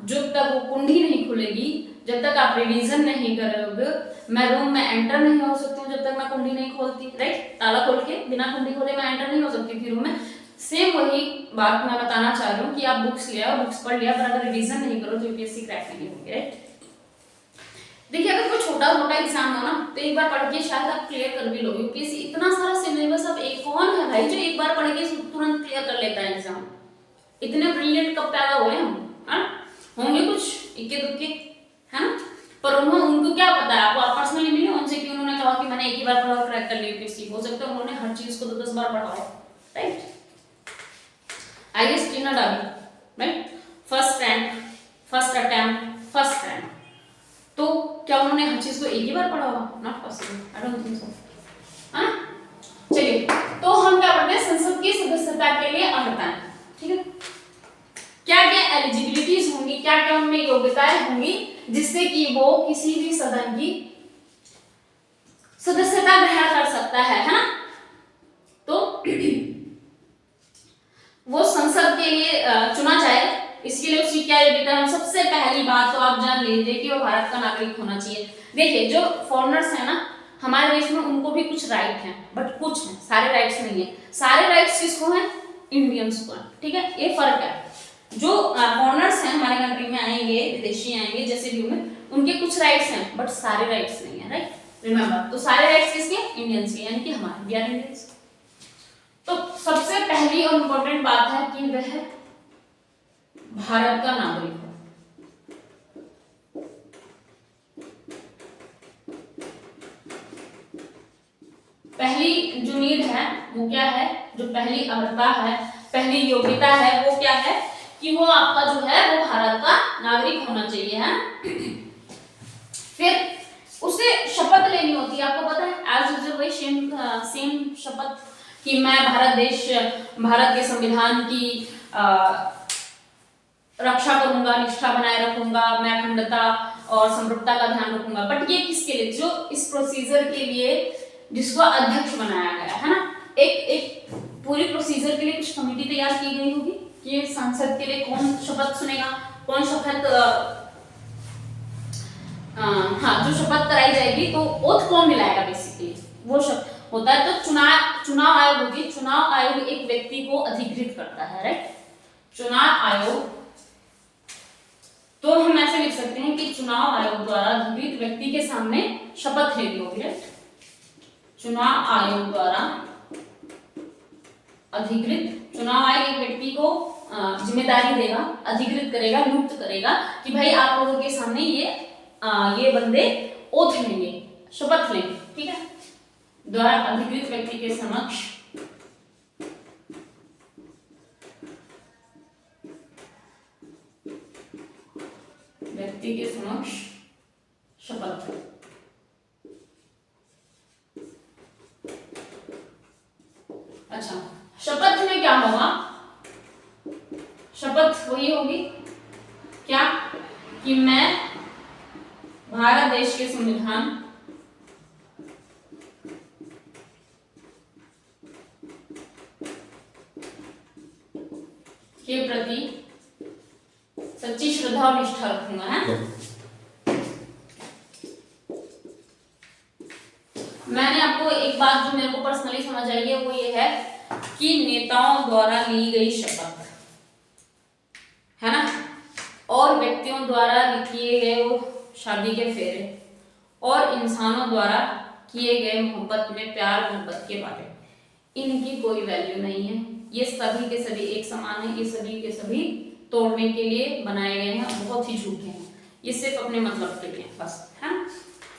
Speaker 1: जब तक वो कुंडी नहीं खुलेगी, जब तक आप रिवीजन नहीं करोगे, मैं रूम में एंटर नहीं हो सकती हूँ जब तक मैं कुंडी नहीं खोलती, राइट। ताला खोल के बिना कुंडी खोले मैं एंटर नहीं हो सकती थी रूम में। सेम वही बात मैं बताना चाह रही हूँ कि आप बुक्स ले आओ, बुक्स पढ़ लिया, पर अगर रिवीजन नहीं करो तो यूपीएससी क्रैक नहीं होगी, राइट। देखिए अगर कोई छोटा मोटा एग्जाम हो ना, तो एक बार पढ़ के शायद आप क्लियर कर भी लोगे। यूपीएससी इतना सारा सिलेबस, अब एक कौन है भाई जो एक बार पढ़ के तुरंत क्लियर कर लेता है एग्जाम? इतने ब्रिलियंट कब पैदा हुए हम, होंगे कुछ इक्के दुक्के, है ना। पर उनको क्या पता है, आपको आप पर्सनली मिले उनसे कि उन्होंने कहा कि मैंने एक ही बार पढ़ा क्रैक कर लिया यूपीएससी। हो सकता है उन्होंने हर चीज को तो 10 बार पढ़ा हो, राइट। आईएएस टीना डाली, right, first rank, first attempt, first rank, तो क्या उन्होंने हर चीज को एक ही बार पढ़ा होगा? Not possible, I don't think so, है ना। चलिए, तो हम क्या पढ़ते हैं, संसद की सदस्यता सदस्यता के लिए अर्हता है, ठीक है। क्या क्या एलिजिबिलिटीज होंगी, क्या क्या उनमें योग्यताएं होंगी जिससे कि वो किसी भी सदन की सदस्यता ग्रहण कर सकता है ना। तो वो संसद के लिए चुना जाए, इसके लिए उसकी क्या योग्यता है। सबसे पहली बात तो आप जान लीजिए कि वो भारत का नागरिक होना चाहिए। देखिए जो फॉरेनर्स हैं ना हमारे देश में, उनको भी कुछ राइट हैं, बट कुछ हैं, सारे राइट्स नहीं है। सारे राइट्स किसको हैं? इंडियंस को, ठीक है, ये फर्क है। जो फॉरेनर्स हैं हमारे कंट्री में आएंगे, विदेशी आएंगे जैसे भी होंगे, उनके कुछ राइट्स हैं बट सारे राइट्स नहीं है, राइट, रिमेंबर। तो सारे राइट्स किसके? इंडियंस के, यानी कि हमारे, वी आर इंडियंस। तो सबसे पहली और इम्पोर्टेंट बात है कि वह भारत का नागरिक हो। पहली जो नीड है वो क्या है, जो पहली अर्हता है, पहली योग्यता है वो क्या है कि वो आपका जो है वो भारत का नागरिक होना चाहिए, है। फिर उसे शपथ लेनी होती है, आपको पता है, एज यूजुअल वही सेम शपथ कि मैं भारत के संविधान की रक्षा करूंगा, निष्ठा बनाए रखूंगा, मैं अखंडता और समरूपता का ध्यान रखूंगा। बट ये किसके लिए? जो इस प्रोसीजर के लिए जिसको अध्यक्ष बनाया गया है ना, एक पूरी प्रोसीजर के लिए कुछ कमेटी तैयार की गई होगी कि संसद के लिए कौन शपथ सुनेगा, कौन शपथ जो शपथ कराई जाएगी तो ओथ कौन दिलाएगा, बेसिकली वो शपथ होता है। तो चुनाव आयोग होगी। चुनाव आयोग एक व्यक्ति को अधिकृत करता है, राइट। चुनाव आयोग, तो हम ऐसे लिख सकते हैं कि चुनाव आयोग द्वारा अधिकृत व्यक्ति के सामने शपथ लेनी होगी, राइट। चुनाव आयोग द्वारा अधिकृत, चुनाव आयोग एक व्यक्ति को जिम्मेदारी देगा, अधिकृत करेगा, नियुक्त करेगा कि भाई आप लोगों के सामने ये बंदे ओथ लेंगे, शपथ लेंगे, ठीक है। द्वारा अधिकृत व्यक्ति के समक्ष शपथ। अच्छा, शपथ में क्या होगा? शपथ वही होगी क्या कि मैं भारत देश के संविधान के प्रति सच्ची श्रद्धा और निष्ठा रखूंगा, है। मैंने आपको एक बात जो मेरे को पर्सनली समझ आई है वो ये है कि नेताओं द्वारा ली गई शपथ, है ना, और व्यक्तियों द्वारा किए गए वो शादी के फेरे और इंसानों द्वारा किए गए मोहब्बत में प्यार मोहब्बत के बारे, इनकी कोई वैल्यू नहीं है। ये सभी के सभी एक समान है, ये सभी के सभी तोड़ने के लिए बनाए गए हैं, बहुत ही झूठे हैं, ये सिर्फ अपने मतलब के लिए बस, है।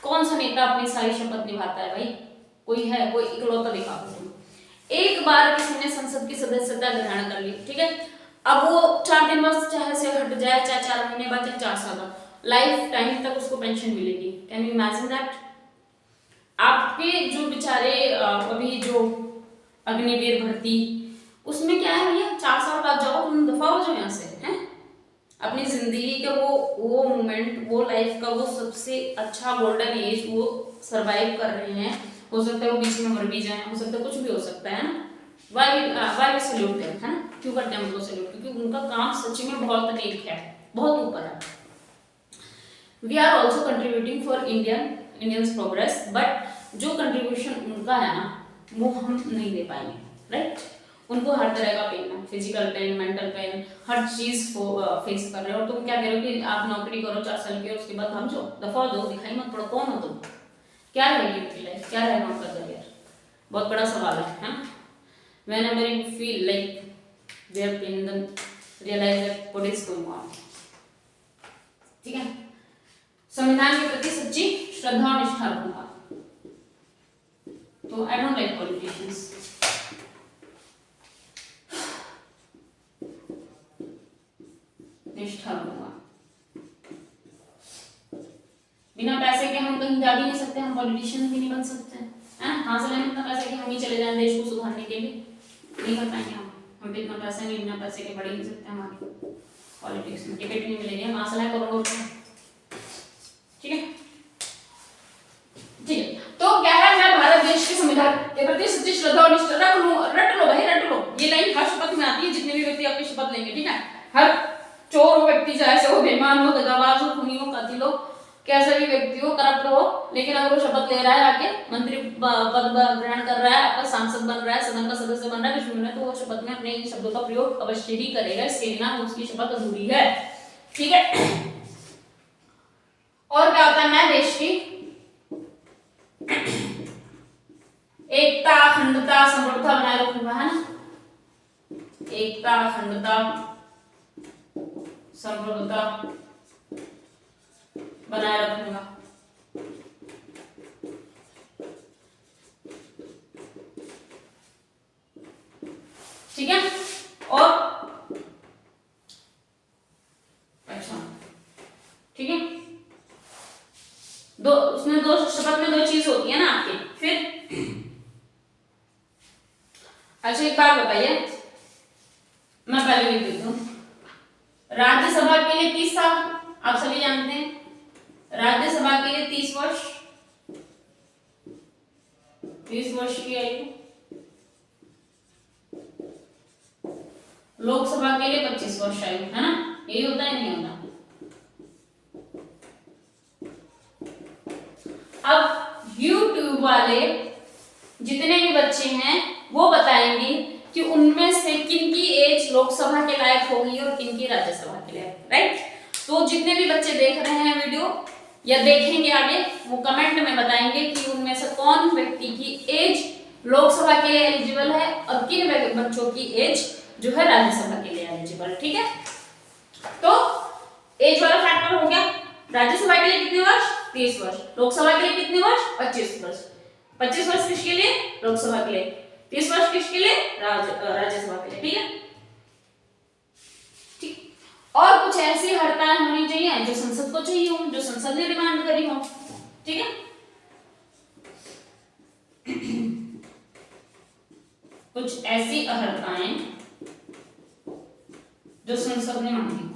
Speaker 1: कौन सा नेता अपनी सारी शपथ निभाता है भाई? कोई है? कोई इकलौता दिखा दो। एक बार किसी ने संसद की सदस्यता ग्रहण कर ली, ठीक है, अब वो 4 दिन बाद चाहे से हट जाए, चाहे 4 महीने बाद, चाहे 4 साल बाद, लाइफ टाइम तक उसको पेंशन मिलेगी। Can you imagine that? आपके जो बेचारे अभी जो अग्निवीर भर्ती, उसमें क्या है भैया, 4 साल बाद जाओ तुम, दफा हो जाओ यहाँ से, हैं। अपनी जिंदगी का वो मोमेंट, वो लाइफ का वो सबसे अच्छा गोल्डन एज वो सरवाइव कर रहे हैं। हो सकता है वो बीच में मर भी जाए, हो सकता है कुछ भी हो सकता है ना। वाई सैल्यूट है ना, क्यों करते हैं उनको सैल्यूट? क्योंकि उनका काम सच में बहुत नेक है, बहुत ऊपर है। We are also contributing for Indians progress, but जो कंट्रीब्यूशन उनका है ना वो हम नहीं दे पाएंगे, राइट। उनको हर तरह का पेन है, फिजिकल पेन, मेंटल पेन, हर चीज फेस कर रहे हो। और तुम क्या कह रहे हो कि आप नौकरी करो 4 साल की और उसके बाद भाग जाओ, दफा दो, दिखाई मत पड़ो, कौन हो तुम? क्या रहेगी उनकी लाइफ, क्या रहेगा उनका करियर? बहुत बड़ा सवाल है। Whenever you feel like their pain, then realize that what is going on, ठीक है। संविधान के प्रति सच्ची श्रद्धा और निष्ठा रखूंगा। तो आई डोंट लाइक पॉलिटिशियंस। निष्ठा रखूंगा। बिना पैसे के हम कहीं जा भी नहीं सकते, हम पॉलिटिशियन भी नहीं बन सकते, है। कहाँ से लाएंगे इतना पैसा कि हम ही चले जाएं देश को सुधारने के लिए? नहीं कर पाएंगे हम, हम भी इतना पैसे नहीं, बिना पैसे के बढ़ ही नहीं सकते हमारी पॉलिटिक्स में, टिकट नहीं मिलेगी, मसला है करोड़ों रुपए। ठीक है, ठीक है। तो क्या है, मैं भारत देश के संविधान के प्रति सच्ची श्रद्धा और निष्ठा रट लो भाई, रट लो। ये लाइन हर शपथ में आती है, जितने भी व्यक्ति आपकी शपथ लेंगे, ठीक है। हर चोर हो व्यक्ति, चाहे वो बेईमान हो, दगाबाज हो, खूनी हो, कातिल हो, कैसा भी व्यक्ति हो, करप्ट हो, लेकिन अगर वो शपथ ले रहा है, आके मंत्री पद ग्रहण कर रहा है, आपका सांसद बन रहा है, सदन का सदस्य बन रहा है, कुछ भी है, तो वो शपथ में अपने इन शब्दों का प्रयोग अवश्य ही करेगा, इसके बिना उसकी शपथ अधूरी है। ठीक है। और क्या होता है, मैं देश की एकता, अखंडता, समृद्धता बनाए रखूंगा, है ना। एकता, अखंडता, समृद्धता बनाए रखूंगा। ठीक है। और अच्छा, ठीक है, दो उसमें दो शपथ में दो चीज होती है ना आपकी। फिर अच्छा एक बात बताइए, मैं पहले लिख देती हूँ। राज्यसभा के लिए 30 साल, आप सभी जानते हैं, राज्यसभा के लिए 30 वर्ष, 30 वर्ष की आयु। लोकसभा के लिए 25 वर्ष आयु, है ना। यही होता है, नहीं होता। अब YouTube वाले जितने भी बच्चे हैं वो बताएंगे कि उनमें से किन की एज लोकसभा के लायक होगी और किन की राज्यसभा के लायक, राइट। तो जितने भी बच्चे देख रहे हैं वीडियो या देखेंगे आगे, वो कमेंट में बताएंगे कि उनमें से कौन व्यक्ति की एज लोकसभा के लिए एलिजिबल है और किन बच्चों की एज जो है राज्यसभा के लिए एलिजिबल है। ठीक है, तो एज वाला फैक्टर हो गया। राज्यसभा के लिए कितने वर्ष, 30 वर्ष। लोकसभा के लिए कितने वर्ष, 25 वर्ष। 25 वर्ष किसके लिए, लोकसभा के लिए। 30 वर्ष किसके लिए, राज्यसभा के लिए। ठीक है, ठीक। और कुछ ऐसी हड़ताल होनी चाहिए जो संसद को चाहिए हो, जो संसद ने डिमांड करी हो। ठीक है, कुछ ऐसी हड़तालें जो संसद ने मांगी।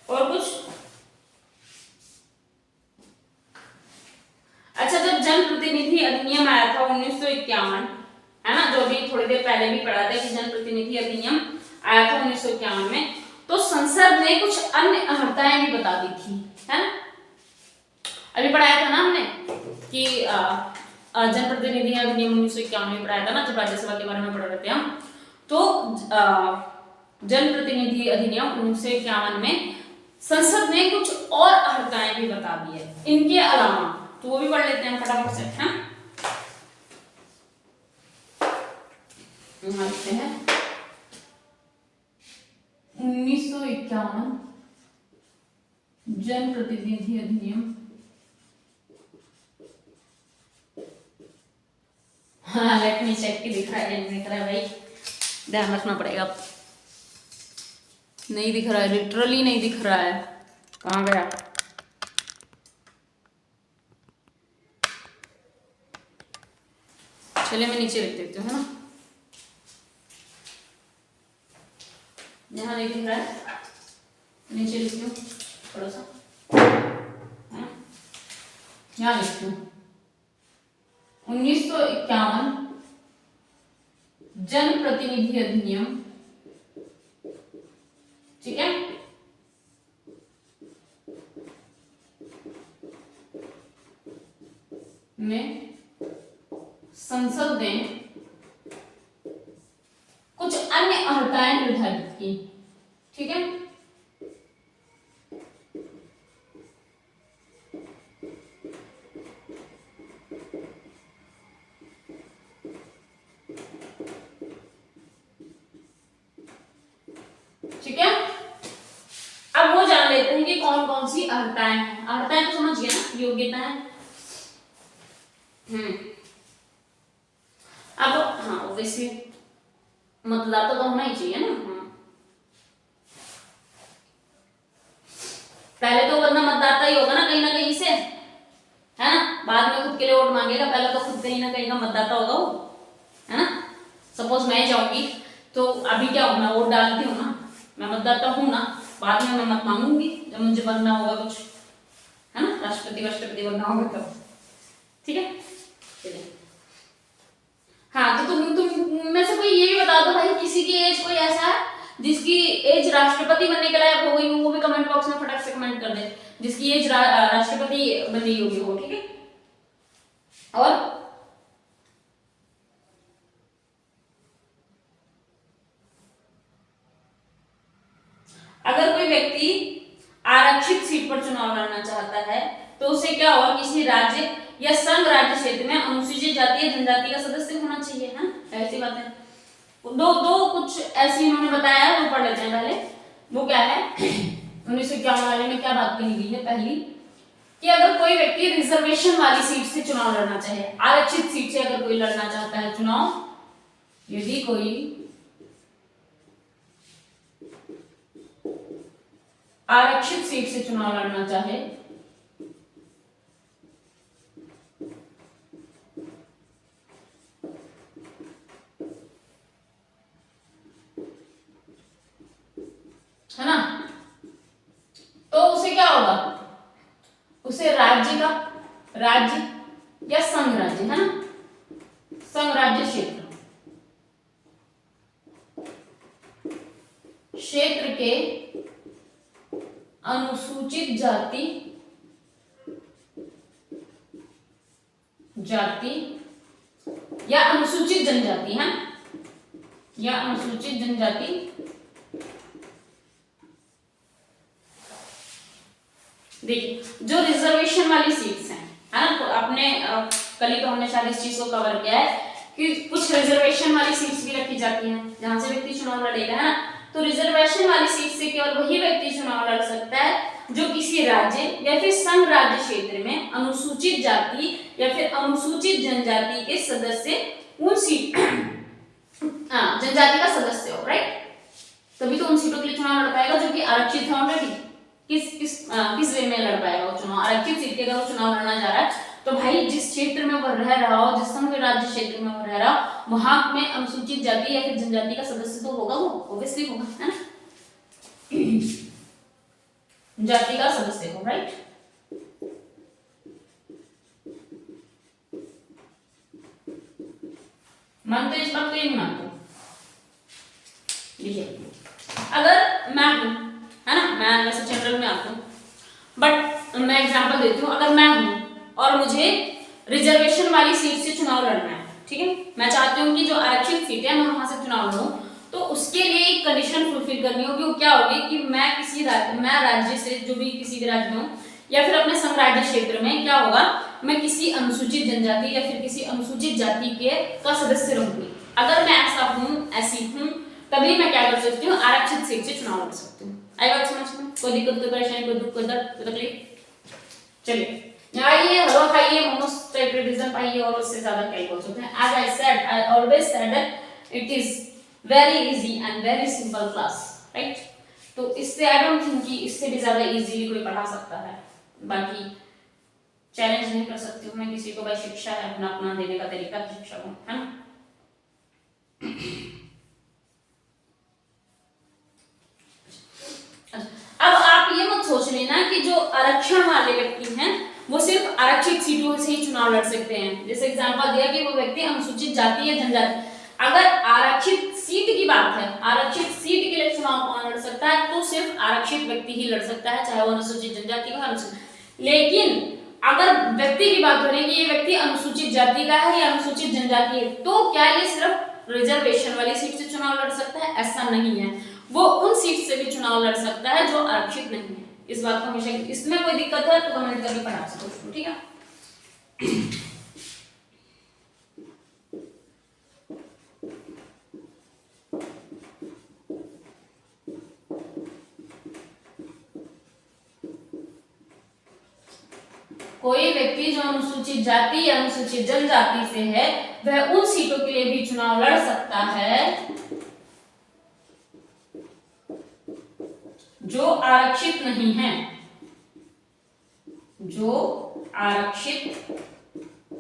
Speaker 1: और कुछ अच्छा, जब जनप्रतिनिधि अधिनियम आया था 1951, है ना, जो भी थोड़ी देर पहले भी पढ़ा था कि जनप्रतिनिधि अधिनियम आया था 1951 में, तो संसद ने कुछ अन्य अर्हताएं भी बता दी थी, है ना। अभी पढ़ाया था ना हमने कि जनप्रतिनिधि अधिनियम 1951 में पढ़ाया था ना, जब राज्यसभा के बारे में पढ़ रहे थे हम। तो जनप्रतिनिधि अधिनियम 1951 में संसद ने कुछ और अर्हताएं भी बता दी है इनके अलावा, तो वो भी पढ़ लेते हैं फटाफट से। हाँ, लिखते हैं 1951 जनप्रतिनिधि अधिनियम। हाँ, लेट मी चेक की दिख रहा है, नहीं दिख रहा है भाई, ध्यान रखना पड़ेगा। नहीं दिख रहा है, लिटरली नहीं दिख रहा है, कहाँ गया। चलिए मैं नीचे लिख देती हूँ, है ना। यहाँ नहीं दिख रहा है, नीचे लिखती हूँ थोड़ा सा, यहाँ लिखती हूँ 1951 जनप्रतिनिधि अधिनियम। ठीक है, में संसद ने कुछ अन्य अर्हताएं निर्धारित की। ठीक है, ठीक है। अब वो जान लेते हैं कि कौन कौन सी अर्हताएं हैं। अर्हताएं तो समझ गए ना, योग्यता है। अब हाँ, वैसे मतदाता तो होना ही चाहिए ना। हाँ, पहले तो बंदा मतदाता ही होगा ना कहीं से, है ना, बाद में खुद के लिए वोट मांगेगा, पहले तो खुद कहीं ना कहीं का मतदाता होगा वो, है ना। सपोज मैं जाऊंगी तो अभी क्या हूं, मैं वोट डालती हूँ ना, मैं मतदाता हूँ ना, बाद में मैं मत मांगूंगी जब मुझे बनना होगा कुछ, है ना, राष्ट्रपति बनना होगा तब। ठीक है, चलिए। हाँ तो तुम में से कोई ये भी बता दो भाई, किसी की एज कोई ऐसा है जिसकी एज राष्ट्रपति बनने के लायक हो गई हो, वो भी कमेंट बॉक्स में फटाक से कमेंट कर दे, जिसकी एज राष्ट्रपति बनने योग्य हो। ठीक है, और अगर कोई व्यक्ति आरक्षित सीट पर चुनाव लड़ना चाहता है तो उसे क्या होगा, किसी राज्य या संघ राज्य क्षेत्र में अनुसूचित जाति या जनजाति का सदस्य होना चाहिए, है ऐसी बात है। दो कुछ ऐसी इन्होंने बताया है, वो पढ़ लेते हैं पहले। वो क्या है, 1951 वाले में क्या बात कही गई है, पहली कि अगर कोई व्यक्ति रिजर्वेशन वाली सीट से चुनाव लड़ना चाहे, आरक्षित सीट से अगर कोई लड़ना चाहता है चुनाव, यदि कोई आरक्षित सीट से चुनाव लड़ना चाहे है ना, तो उसे क्या होगा, उसे राज्य या संघ राज्य, है ना, संघ राज्य क्षेत्र के अनुसूचित जाति या अनुसूचित जनजाति, है या अनुसूचित जनजाति देखिए, जो रिजर्वेशन वाली सीट्स हैं, है ना, तो आपने कल ही तो हमने शायद इस चीज को कवर किया है कि कुछ रिजर्वेशन वाली सीट्स भी रखी जाती हैं जहां से व्यक्ति चुनाव लड़ेगा, है ना। तो रिजर्वेशन वाली सीट से केवल वही व्यक्ति चुनाव लड़ सकता है जो किसी राज्य या फिर संघ राज्य क्षेत्र में अनुसूचित जाति या फिर अनुसूचित जनजाति के सदस्य उन सीट जनजाति का सदस्य हो, राइट। तभी तो उन सीटों के लिए चुनाव लड़ पाएगा जो कि आरक्षित है ऑलरेडी। किस वे में लड़ पाएगा वो चुनाव, आरक्षित सीट के अगर वो चुनाव लड़ना जा रहा है तो भाई जिस क्षेत्र में वो रह रहा हो, जिस संघ राज्य क्षेत्र में वो रह रहा हो, वहां में अनुसूचित जाति या फिर जनजाति का सदस्य तो होगा, वो ऑब्वियसली होगा, है ना, जाति का सदस्य हो, राइट। मानते इस बात को, ये नहीं मानते। देखिए, अगर मैं हूं, है ना, मैं वैसे जनरल में आता हूँ, बट मैं एग्जांपल देती हूँ। अगर मैं हूं और मुझे रिजर्वेशन वाली सीट से चुनाव लड़ना है, ठीक है, मैं चाहती हूँ कि जो आरक्षित सीट है मैं वहां से चुनाव लड़ूं, तो उसके लिए एक कंडीशन फुलफिल करनी होगी। वो क्या होगी कि मैं राज्य से, जो भी किसी भी राज्य में हूँ या फिर अपने संघ राज्य क्षेत्र में, क्या होगा, मैं किसी अनुसूचित जनजाति या फिर किसी अनुसूचित जाति का सदस्य रहूंगी। अगर मैं ऐसा हूँ, ऐसी हूँ, तभी मैं क्या कर सकती हूँ, आरक्षित सीट से चुनाव लड़ सकती हूँ। आई बात समझ में? कोई दिक्कत, कोई परेशानी, कोई दुख, कोई दर्द, कोई तकलीफ? चलिए आइए, हलवा खाइए, मोमोस टाइप रिविजन पाइए, और उससे ज्यादा क्या बोल सकते हैं। As I said, I always said that it is very easy and very simple class, right? तो इससे आई डोंट थिंक कि इससे भी ज्यादा इजीली कोई पढ़ा सकता है। बाकी चैलेंज नहीं कर सकती हूँ मैं किसी को, भाई शिक्षा है, अपना अपना देने का तरीका शिक्षा को, है ना। अब आप ये मत सोच लेना कि जो आरक्षण वाले व्यक्ति हैं वो सिर्फ आरक्षित सीटों से ही चुनाव लड़ सकते हैं। जैसे एग्जांपल दिया कि वो व्यक्ति अनुसूचित जाति या जनजाति, अगर आरक्षित सीट की बात है, आरक्षित सीट के लिए चुनाव कौन लड़ सकता है, तो सिर्फ आरक्षित व्यक्ति ही लड़ सकता है, चाहे वो अनुसूचित जनजाति का अनुसूचित। लेकिन अगर व्यक्ति की बात करें कि ये व्यक्ति अनुसूचित जाति का है या अनुसूचित जनजाति है, तो क्या ये सिर्फ रिजर्वेशन वाली सीट से चुनाव लड़ सकता है? ऐसा नहीं है, वो उन सीट से भी चुनाव लड़ सकता है जो आरक्षित नहीं है। इस बात को हमेशा, इसमें कोई दिक्कत है तो कमेंट करके पढ़ा सकते हो, ठीक है। कोई व्यक्ति जो अनुसूचित जाति या अनुसूचित जनजाति से है वह उन सीटों के लिए भी चुनाव लड़ सकता है जो आरक्षित नहीं है, जो आरक्षित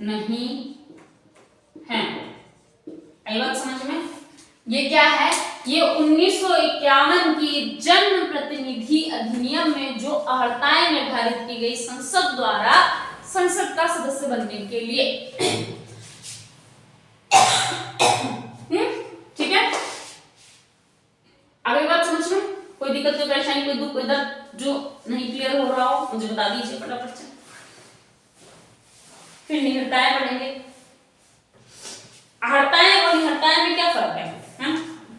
Speaker 1: नहीं है। आई बात समझ में? ये क्या है? ये 1951 की जन प्रतिनिधि अधिनियम में जो अर्हताएं निर्धारित की गई संसद द्वारा संसद का सदस्य बनने के लिए। ठीक है, आगे बात समझ में? कोई दिक्कत, कोई परेशानी, कोई दुख, कोई दर्द जो नहीं क्लियर हो रहा हो मुझे बता दीजिए फटाफट से। फिर निहत्ताएं पढ़ेंगे। अर्हताएं और निहत्ताएं में क्या फर्क है?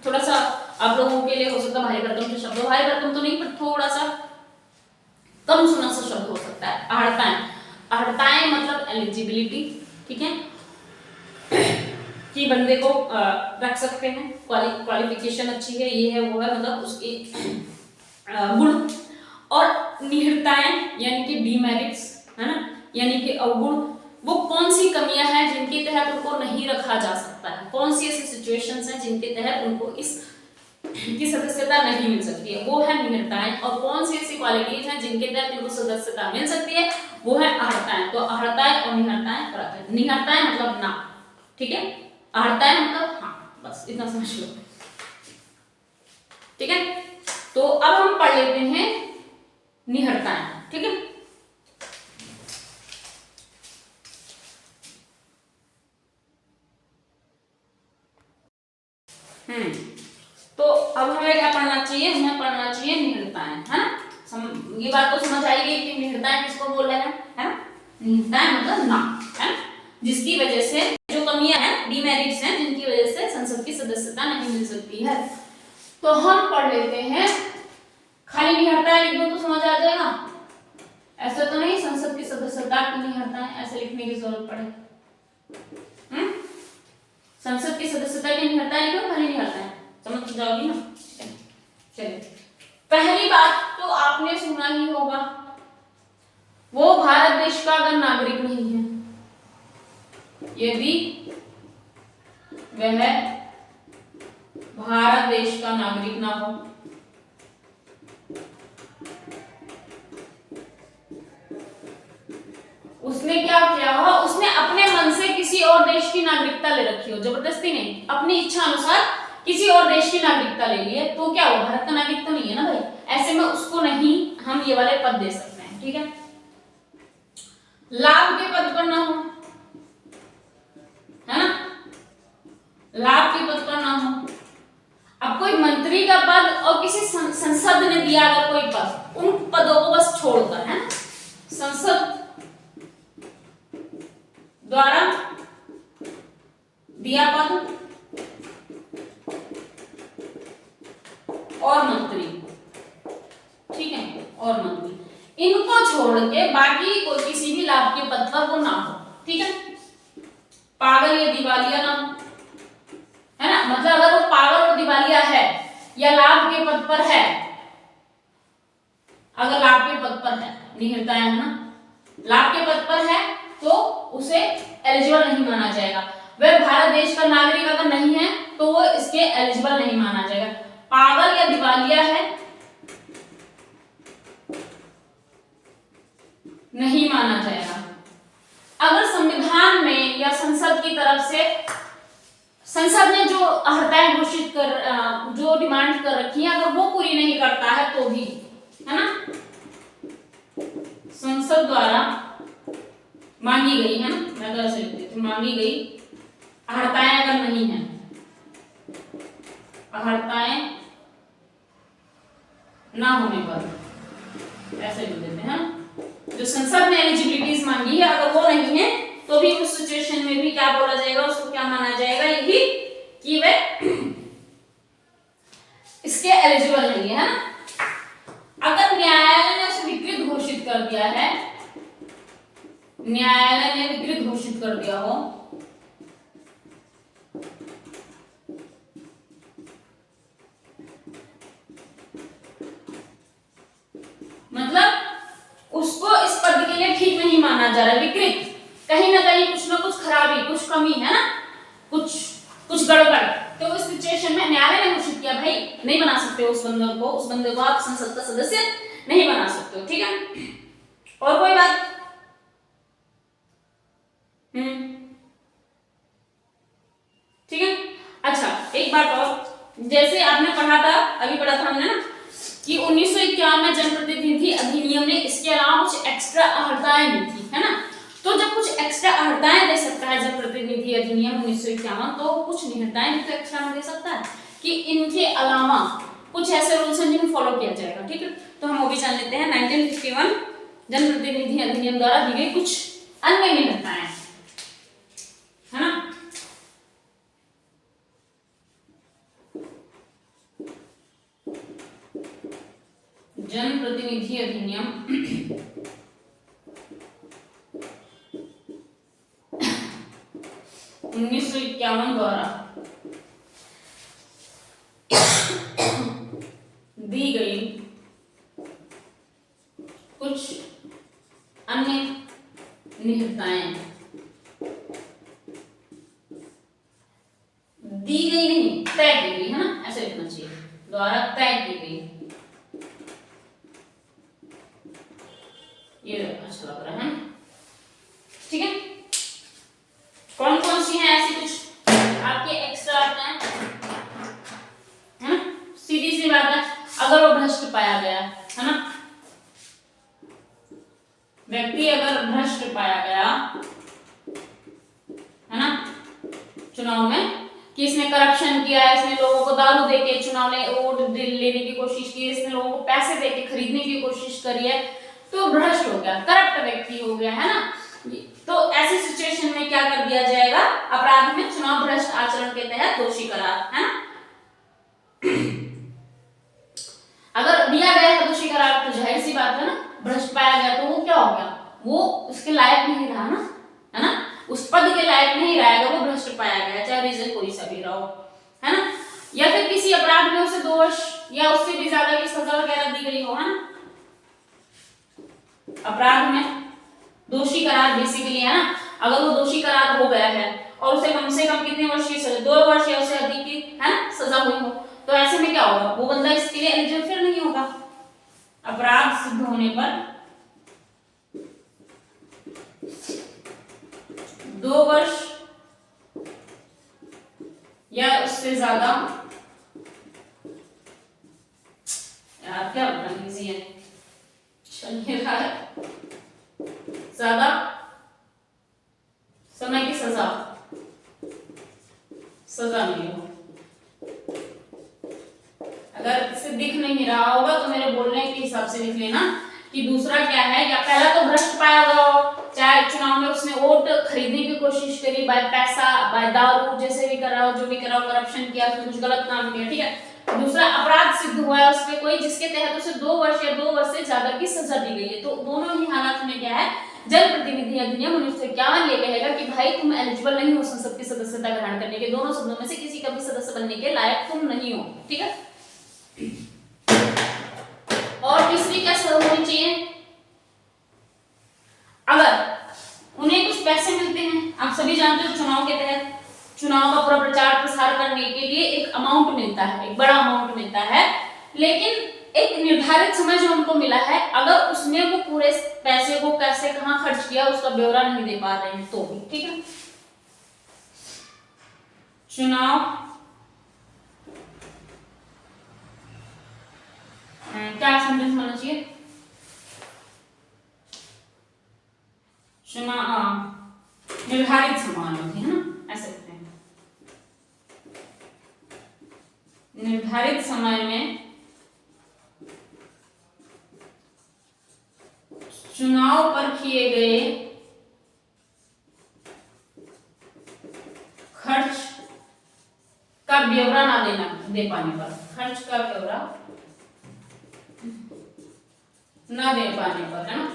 Speaker 1: थोड़ा सा आप लोगों के लिए हो सकता है भारी भरकम से शब्द, भारी भरकम तो नहीं पर थोड़ा सा कम सुना सा शब्द हो सकता है। अर्हताएं मतलब एलिजिबिलिटी, ठीक है, कि बंदे को रख सकते हैं, क्वालिफिकेशन अच्छी है, ये है वो है, मतलब उसके गुण। और निहत्ताएं यानी कि डीमेरिट्स, है ना, यानी कि अवगुण, वो कौन सी कमियां हैं जिनके तहत उनको नहीं रखा जा सकता है, कौन सी ऐसी सिचुएशंस हैं जिनके तहत उनको इस की सदस्यता नहीं मिल सकती है, वो है निहत्ताएं। और कौन सी ऐसी क्वालिटीज हैं जिनके तहत उनको सदस्यता मिल सकती है, वो है अर्हताएं। तो अर्हताएं और निहत्ताएं, निहत्ताएं मतलब ना, ठीक है, अर्हताएं मतलब हाँ, बस इतना समझ लो, ठीक है। तो अब हम पढ़ लेते हैं निहत्ताएं, ठीक है। तो अब हमें क्या पढ़ना चाहिए? हमें पढ़ना चाहिए निहत्ताएं, है ना। ये बात तो समझ आएगी कि निहत्ताएं किसको बोल रहे हैं, है ना। निहत्ताएं मतलब ना, है, जिसकी वजह से जो कमियां हैं, डीमेरिट्स हैं, जिनकी वजह से संसद की सदस्यता नहीं मिल सकती है। तो हम पढ़ लेते हैं, खाली निहत्ताएं लिख दो तो समझ आ जाएगा, ऐसा तो नहीं संसद की सदस्यता की निहत्ताएं ऐसे लिखने की जरूरत पड़े। संसद की सदस्यता की निहत्ताएं लिखो, खाली निहत्ताएं, समझ जाओगी ना। चलिए, पहली बात तो आपने सुना ही होगा, वो भारत देश का अगर नागरिक नहीं है, यदि वह भारत देश का नागरिक ना हो, उसने क्या किया हो, उसने अपने मन से किसी और देश की नागरिकता ले रखी हो, जबरदस्ती नहीं, अपनी इच्छा अनुसार किसी और देश की नागरिकता ले ली है, तो क्या वो भारत का नागरिक तो नहीं है ना भाई। ऐसे में उसको नहीं हम ये वाले पद दे सकते हैं, ठीक है। लाभ के पद पर ना हो, है ना, लाभ के पद पर ना हो। अब कोई मंत्री का पद और किसी संसद ने दिया अगर कोई पद, उन पदों को बस छोड़कर, है ना, संसद द्वारा दिया पद और मंत्री, ठीक है, और मंत्री, इनको छोड़ के बाकी कोई किसी भी लाभ के पद पर वो ना हो, ठीक है। पागल या दिवालिया ना हो, है ना, मतलब अगर वो पागल और दिवालिया है या लाभ के पद पर है, अगर लाभ के पद पर है, निहत्ताएं है ना, लाभ के पद पर है तो उसे एलिजिबल नहीं माना जाएगा। वह भारत देश का नागरिक अगर नहीं है तो वो इसके एलिजिबल नहीं माना जाएगा। पागल या दिवालिया है, नहीं माना जाएगा। अगर संविधान में या संसद की तरफ से, संसद ने जो अर्हताएं घोषित कर, जो डिमांड कर रखी है, अगर वो पूरी नहीं करता है तो भी, है ना, संसद द्वारा मांगी गई, है ना, मैं तो ऐसे लिख देती हूं, मांगी गई अर्हताएं अगर नहीं है, अर्हताएं ना होने पर ऐसे लिख देते हैं, जो संसद ने एलिजिबिलिटीज मांगी है अगर वो नहीं है तो भी उस सिचुएशन में भी क्या बोला जाएगा, उसको क्या माना जाएगा, यही कि वे इसके एलिजिबल नहीं है ना। अगर न्यायालय ने उसे विकृत घोषित कर दिया है, न्यायालय ने विकृत घोषित कर दिया हो, मतलब उसको इस पद के लिए ठीक नहीं माना जा रहा है, विकृत, कहीं ना कहीं कुछ ना कुछ खराबी, कुछ कमी है ना, कुछ गड़बड़, तो इस सिचुएशन में न्यायालय ने घोषित किया भाई नहीं बना सकते उस बंदे को आप संसद का सदस्य नहीं बना सकते हो, ठीक है। और कोई बात ठीक है। अच्छा एक बात और, जैसे आपने पढ़ा था, अभी पढ़ा था हमने ना कि 1951 में जनप्रतिनिधि अधिनियम ने इसके अलावा कुछ एक्स्ट्रा अर्हताएं दी थी, है ना। तो जब कुछ एक्स्ट्रा अर्हताएं दे सकता है जनप्रतिनिधि अधिनियम 1951, तो कुछ निहिताएं भी तो एक्स्ट्रा में दे सकता है कि इनके अलावा कुछ ऐसे रूल्स हैं जिन्हें फॉलो किया जाएगा। ठीक है, तो हम वो भी जान लेते हैं। 1951 जनप्रतिनिधि अधिनियम द्वारा दी गई कुछ अन्य निहिताएं, है ना। जनप्रतिनिधि अधिनियम 1951 द्वारा दी गई कुछ अन्य निहिताएं, दी गई नहीं, तय की गई, है ना, ऐसे लिखना चाहिए, द्वारा तय की गई। ये अच्छा लग रहा है, ठीक है। कौन कौन सी हैं ऐसी कुछ आपके एक्स्ट्रा आते हैं, है ना। सीधी सी बात है, अगर वो भ्रष्ट पाया गया है ना, व्यक्ति अगर भ्रष्ट पाया गया है ना चुनाव में, कि इसने करप्शन किया है, इसने लोगों को दारू देके चुनाव वोट लेने की कोशिश की, इसने लोगों को पैसे देके खरीदने की कोशिश करी है, तो भ्रष्ट हो गया, करप्ट व्यक्ति हो गया, है ना। तो ऐसी सिचुएशन में क्या कर दिया जाएगा, अपराध में चुनाव भ्रष्ट आचरण के तहत दोषी करार, है ना। अगर दिया गया है दोषी करार तो जाहिर सी बात है ना, भ्रष्ट पाया गया तो वो क्या हो गया, वो उसके लायक नहीं रहा ना, है ना, उस पद के लायक नहीं रहेगा, वो भ्रष्ट पाया गया, चाहे रीजन कोई सा भी रहा हो, है ना। या फिर किसी अपराध में उसे 2 वर्ष या उससे भी ज्यादा की सजा वगैरह दी गई हो, है ना। अपराध में दोषी करार बेसिकली, है ना, अगर वो दोषी करार हो गया है और उसे कम से कम कितने वर्ष की सजा, 2 वर्ष या उससे अधिक की, है ना, सजा हुई हो, तो ऐसे में क्या होगा, वो बंदा इसके लिए एलिजिबल फिर नहीं होगा। अपराध सिद्ध होने पर 2 वर्ष या उससे ज्यादा, यार क्या बताना इजी है, चलिए ज्यादा समय की सजा नहीं हो। अगर इसे दिख नहीं रहा होगा तो मेरे बोलने के हिसाब से लिख लेना कि दूसरा क्या है, या पहला तो भ्रष्ट पाया गया हो, चाहे चुनाव में उसने वोट खरीदने की कोशिश करी, बाय पैसा, बाय दारू, जैसे भी कर रहा हो, जो भी कर रहा हो, करप्शन किया, फिर कुछ गलत काम किया, ठीक है। दूसरा अपराध सिद्ध हुआ है उस पे कोई, जिसके तहत उसे 2 वर्ष या 2 वर्ष से ज्यादा की सजा दी गई है, तो दोनों ही हालात में क्या है, जनप्रतिनिधि अधिनियम 1951 ये कहेगा कि भाई तुम एलिजिबल नहीं हो संसद की सदस्यता ग्रहण करने के, दोनों शब्दों में से किसी का भी सदस्य बनने के लायक तुम नहीं हो, ठीक है। और तीसरी क्या शर्त होनी चाहिए, अगर उन्हें कुछ पैसे मिलते हैं, आप सभी जानते हो चुनाव के तहत चुनाव का पूरा प्रचार प्रसार करने के लिए एक अमाउंट मिलता है, एक बड़ा अमाउंट मिलता है, लेकिन एक निर्धारित समय जो उनको मिला है, अगर उसमें वो पूरे पैसे को कैसे कहां खर्च किया उसका ब्यौरा नहीं दे पा रहे हैं तो भी, ठीक है। चुनाव क्या सेंटेंस होना चाहिए, चुनाव निर्धारित समानों थी, है ना, ऐसे कहते हैं, निर्धारित समय में चुनाव पर किए गए खर्च का ब्यौरा ना दे पाने पर, खर्च का ब्यौरा ना दे पाने पर, है ना,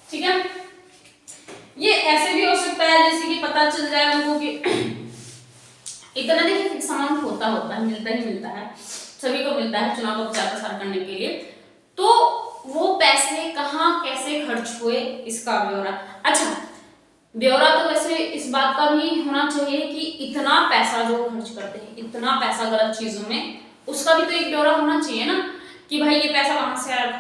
Speaker 1: ठीक है। ये ऐसे भी हो सकता है जैसे कि पता चल जाए उनको कि इतना, देखिए फिक्स अमाउंट होता है, मिलता ही मिलता है, सभी को मिलता है चुनाव का प्रचार प्रसार करने के लिए, तो वो पैसे कहाँ कैसे खर्च हुए इसका ब्यौरा। अच्छा, ब्यौरा तो वैसे इस बात का भी होना चाहिए कि इतना पैसा जो खर्च करते हैं, इतना पैसा गलत चीजों में, उसका भी तो एक ब्यौरा होना चाहिए ना, कि भाई ये पैसा कहां से आया था,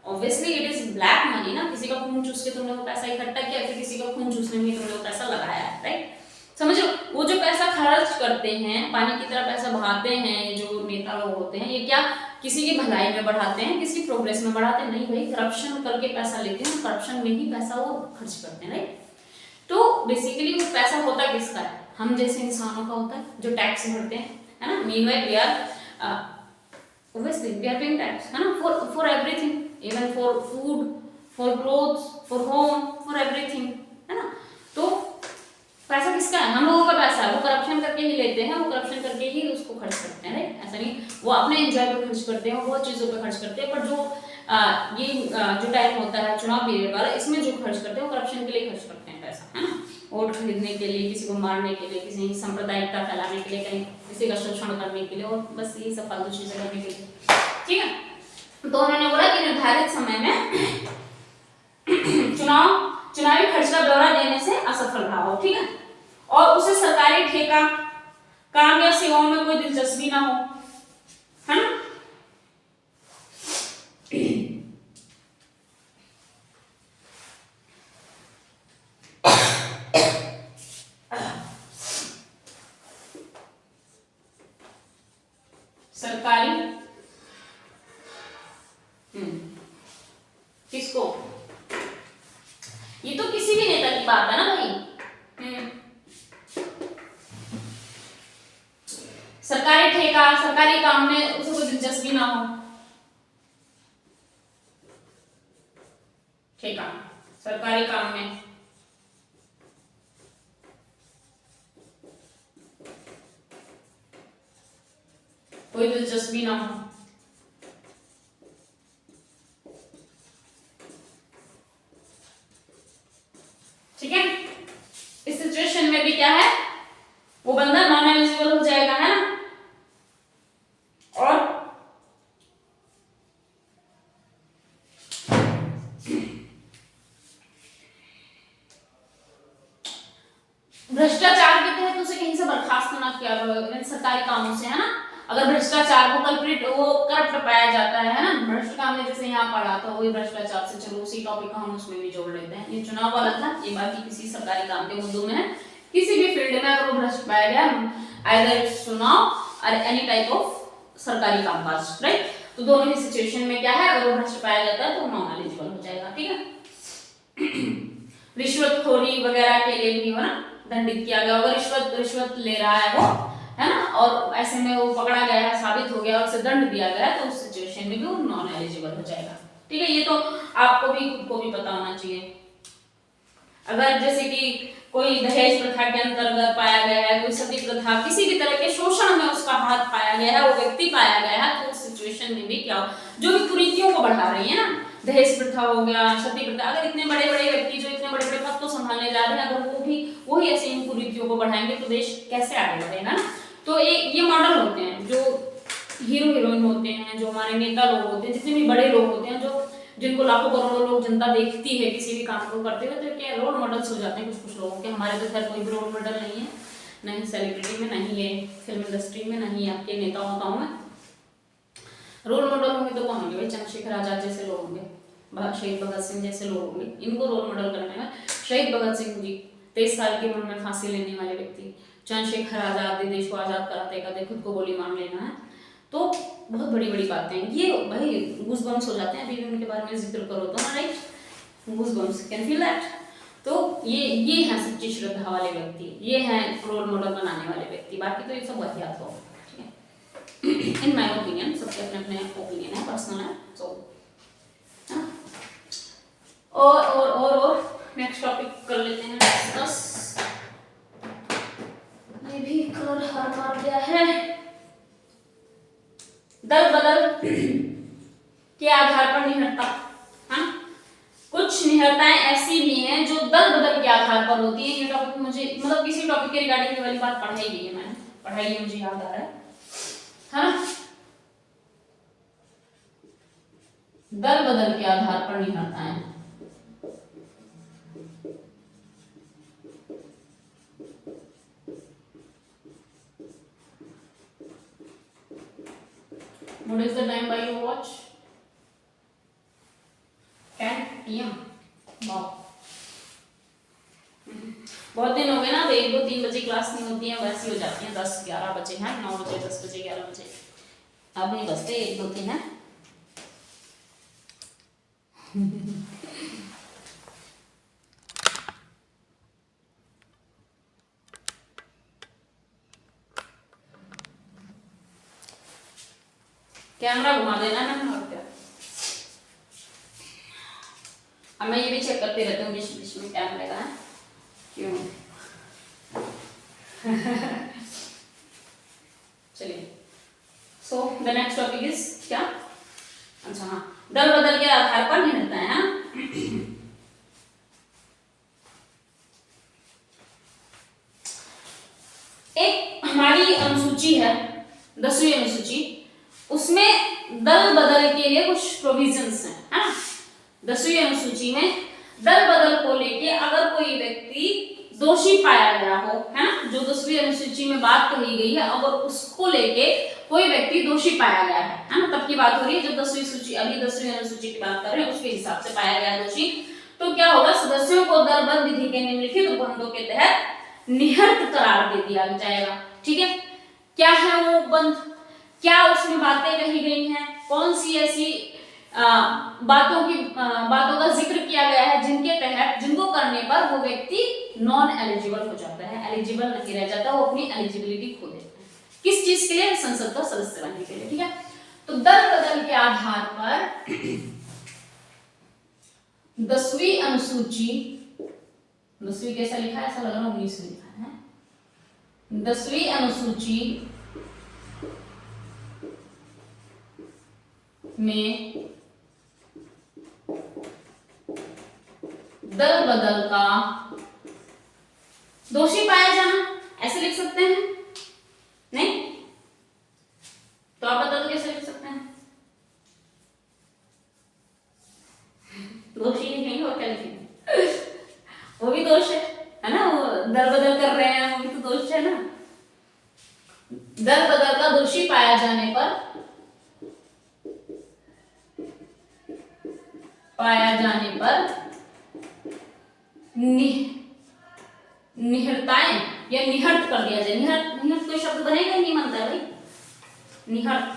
Speaker 1: obviously it is black money ना, किसी का खून चूस के तुमने वो पैसा इकट्ठा किया, फिर किसी का खून चूसने में तुमने वो पैसा लगाया, राइट। समझो, वो जो पैसा खर्च करते हैं, पानी की तरह पैसा बहाते हैं जो नेता लोग होते हैं, ये क्या किसी की भलाई में बढ़ाते हैं, किसी प्रोग्रेस में बढ़ाते हैं? नहीं भाई, करप्शन करके पैसा लेते हैं, करप्शन में ही पैसा वो खर्च करते हैं, राइट। तो बेसिकली वो पैसा होता किसका है? हम जैसे इंसानों का होता है जो टैक्स भरते हैं, है ना। Meanwhile we are obviously we are paying tax, है ना, for everything, even for food, for clothes, for home, for everything, है ना। तो पैसा किसका है? हम लोगों का पैसा है, वो करप्शन करके ही लेते हैं, वो करप्शन करके ही उसको खर्च करते हैं, राइट। ऐसा नहीं वो अपने एंजॉय पे खर्च करते हैं, वो बहुत चीजों पे खर्च करते हैं, पर जो जो टाइम होता है चुनाव पीरियड वाला, इसमें जो खर्च करते हैं वो करप्शन के लिए खर्च करते हैं पैसा, है ना। वोट खरीदने के लिए, किसी को मारने के लिए, किसी सांप्रदायिकता फैलाने के लिए, कहीं किसी का शोषण करने के लिए, और बस यही सब फालतू चीजें करने के लिए, ठीक है। तो उन्होंने बोला कि निर्धारित समय में चुनावी खर्च का ब्यौरा देने से असफल रहा हो, ठीक है, और उसे सरकारी ठेका, काम या सेवाओं में कोई दिलचस्पी ना हो, है ना। सरकारी किसको? ये तो किसी भी नेता की बात है ना भाई। सरकारी ठेका, सरकारी काम में उसे कोई दिलचस्पी ना हो, ठेका सरकारी काम में कोई दिलचस्पी ना हो, ठीक है। इस सिचुएशन में भी क्या है, वो बंदा नॉन एलिजिबल हो जाएगा, है ना। और भ्रष्टाचार के तहत उसे कहीं से बर्खास्त ना किया गया, सरकारी कामों से, है ना। अगर भ्रष्टाचार को कल्प्रिट वो करप्ट पाया जाता है ना, भ्रष्ट काम में, जैसे यहाँ पढ़ा था वही भ्रष्टाचार से, चलो उसी टॉपिक को हम उसमें भी जोड़ लेते हैं। ये चुनाव वाला था, ये बाकी किसी सरकारी काम के मुद्दों में है, किसी भी फील्ड में अगर वो भ्रष्ट पाया गया, आइदर चुनाव और एनी टाइप ऑफ सरकारी कामकाज, राइट। तो दोनों ही सिचुएशन में क्या है, अगर वो भ्रष्ट पाया जाता है तो नॉन एलिजिबल हो जाएगा, ठीक है। रिश्वतखोरी वगैरह के लिए भी, है ना, दंडित किया गया। अगर रिश्वत ले रहा है वो, है ना, और ऐसे में वो पकड़ा गया है, साबित हो गया और उसे दंड दिया गया, तो उस सिचुएशन में भी वो नॉन एलिजिबल हो जाएगा, ठीक है। ये तो आपको भी, खुद को भी पता होना चाहिए। अगर जैसे कि कोई दहेज प्रथा के अंतर्गत पाया गया है, कोई सती प्रथा, किसी भी तरह के शोषण में उसका हाथ पाया गया है, वो व्यक्ति पाया गया है, तो उस सिचुएशन में भी क्या हो, जो भी कुरीतियों को बढ़ा रही है ना, दहेज प्रथा हो गया, सती प्रथा, अगर इतने बड़े बड़े व्यक्ति जो इतने बड़े बड़े पद को संभालने जा रहे हैं, अगर वो भी वही ऐसे इन कुरीतियों को बढ़ाएंगे तो देश कैसे आगे बढ़ेगा ना। तो ये मॉडल होते हैं, जो हीरो हीरोइन होते हैं, जो हमारे नेता लोग होते हैं, जितने भी बड़े लोग होते हैं, जो जिनको लाखों करोड़ों लोग जनता देखती है किसी भी काम को करते हुए, तो क्या रोल मॉडल्स हो जाते हैं कुछ कुछ लोगों के। हमारे तो खैर कोई भी रोल मॉडल नहीं है, नहीं सेलिब्रिटी में, नहीं है फिल्म इंडस्ट्री में, नहीं आपके नेता होताओं में। रोल मॉडल होंगे तो कौन होंगे भाई? चंद्रशेखर आजाद जैसे लोग होंगे, शहीद भगत सिंह जैसे लोग होंगे, इनको रोल मॉडल करने में। शहीद भगत सिंह जी 23 साल की उम्र में फांसी लेने वाले व्यक्ति, चंद्रशेखर आजाद देश को आजाद कराते कहते, खुद को गोली मार लेना है, तो बहुत बड़ी बड़ी बातें हैं ये भाई। गूज़बम्स हो जाते हैं अभी भी उनके बारे में जिक्र करो तो ना, right, goosebumps, can feel that. तो ये हैं सच्ची श्रद्धा वाले व्यक्ति, ये हैं रोल मॉडल बनाने वाले व्यक्ति। बाकी तो ये सब वाहियात हो, ठीक है, इन माय ओपिनियन। सबके अपने अपने ओपिनियन है, पर्सनल है, सो और नेक्स्ट टॉपिक कर लेते हैं डिस्कस। ये भी कलर हार मार गया है। दल बदल के आधार पर निहत्ता, हाँ, कुछ निहत्ताएं ऐसी भी हैं जो दल बदल के आधार पर होती है। ये टॉपिक मुझे, मतलब किसी टॉपिक के रिगार्डिंग ये वाली बात पढ़ाई गई है, मैंने पढ़ाई है, मुझे याद आ रहा है, हाँ, दल बदल के आधार पर निहत्ताएं। What is the time by your watch? बहुत दिन हो गए ना, 1 2 3 बजे क्लास नहीं होती है, वैसी हो जाती है 10 11 बजे हैं, 9 बजे 10 बजे 11 बजे, अब नहीं बजते 1 2 3 है। कैमरा घुमा देना ना, और क्या। अब मैं ये भी चेक करते रहती हूँ बीच बीच में कैमरे का है क्यों। चलिए, so the next topic is क्या, अच्छा हाँ, दल बदल के आधार पर निहिरता है ना। एक हमारी अनुसूची है 10वीं अनुसूची, उसमें दल बदल के लिए कुछ प्रोविजंस हैं, है ना। 10वीं अनुसूची में दल बदल को लेके अगर कोई व्यक्ति दोषी पाया गया हो, है ना, जो 10वीं अनुसूची में बात कही गई है, अगर उसको लेके कोई व्यक्ति दोषी पाया गया है ना, तब की बात हो रही है जब 10वीं सूची, अभी 10वीं अनुसूची की बात कर रहे हैं, उसके हिसाब से पाया गया दोषी, तो क्या होगा, सदस्यों को दलबद्ध विधि के निम्नलिखित उपबंधों के तहत निहर्त करार दे दिया जाएगा। ठीक है, क्या है वो उपबंध, क्या उसमें बातें कही गई हैं, कौन सी ऐसी बातों का जिक्र किया गया है जिनके तहत, जिनको करने पर वो व्यक्ति नॉन एलिजिबल हो जाता है, एलिजिबल नहीं रह जाता, वो अपनी एलिजिबिलिटी खो देता है। किस चीज के लिए, संसद का सदस्य बनने के लिए। ठीक है, तो दल बदल के आधार पर 10वीं अनुसूची, 10वीं कैसा लिखा है, ऐसा लग रहा है 19 में लिखा है। 10वीं अनुसूची में दल बदल का दोषी पाया जाना, ऐसे लिख सकते हैं, नहीं तो आप बता दो कैसे लिख सकते हैं। दोषी लिखेंगे और क्या लिखेंगे, वो भी दोष है ना, वो दल बदल कर रहे हैं, वो भी तो दोष है ना। दल बदल का दोषी पाया जाने पर, निहर्ताएं या निहर्त कर दिया जाए। निहर्त कोई शब्द बनेगा, नहीं बनता है भाई, निहर्त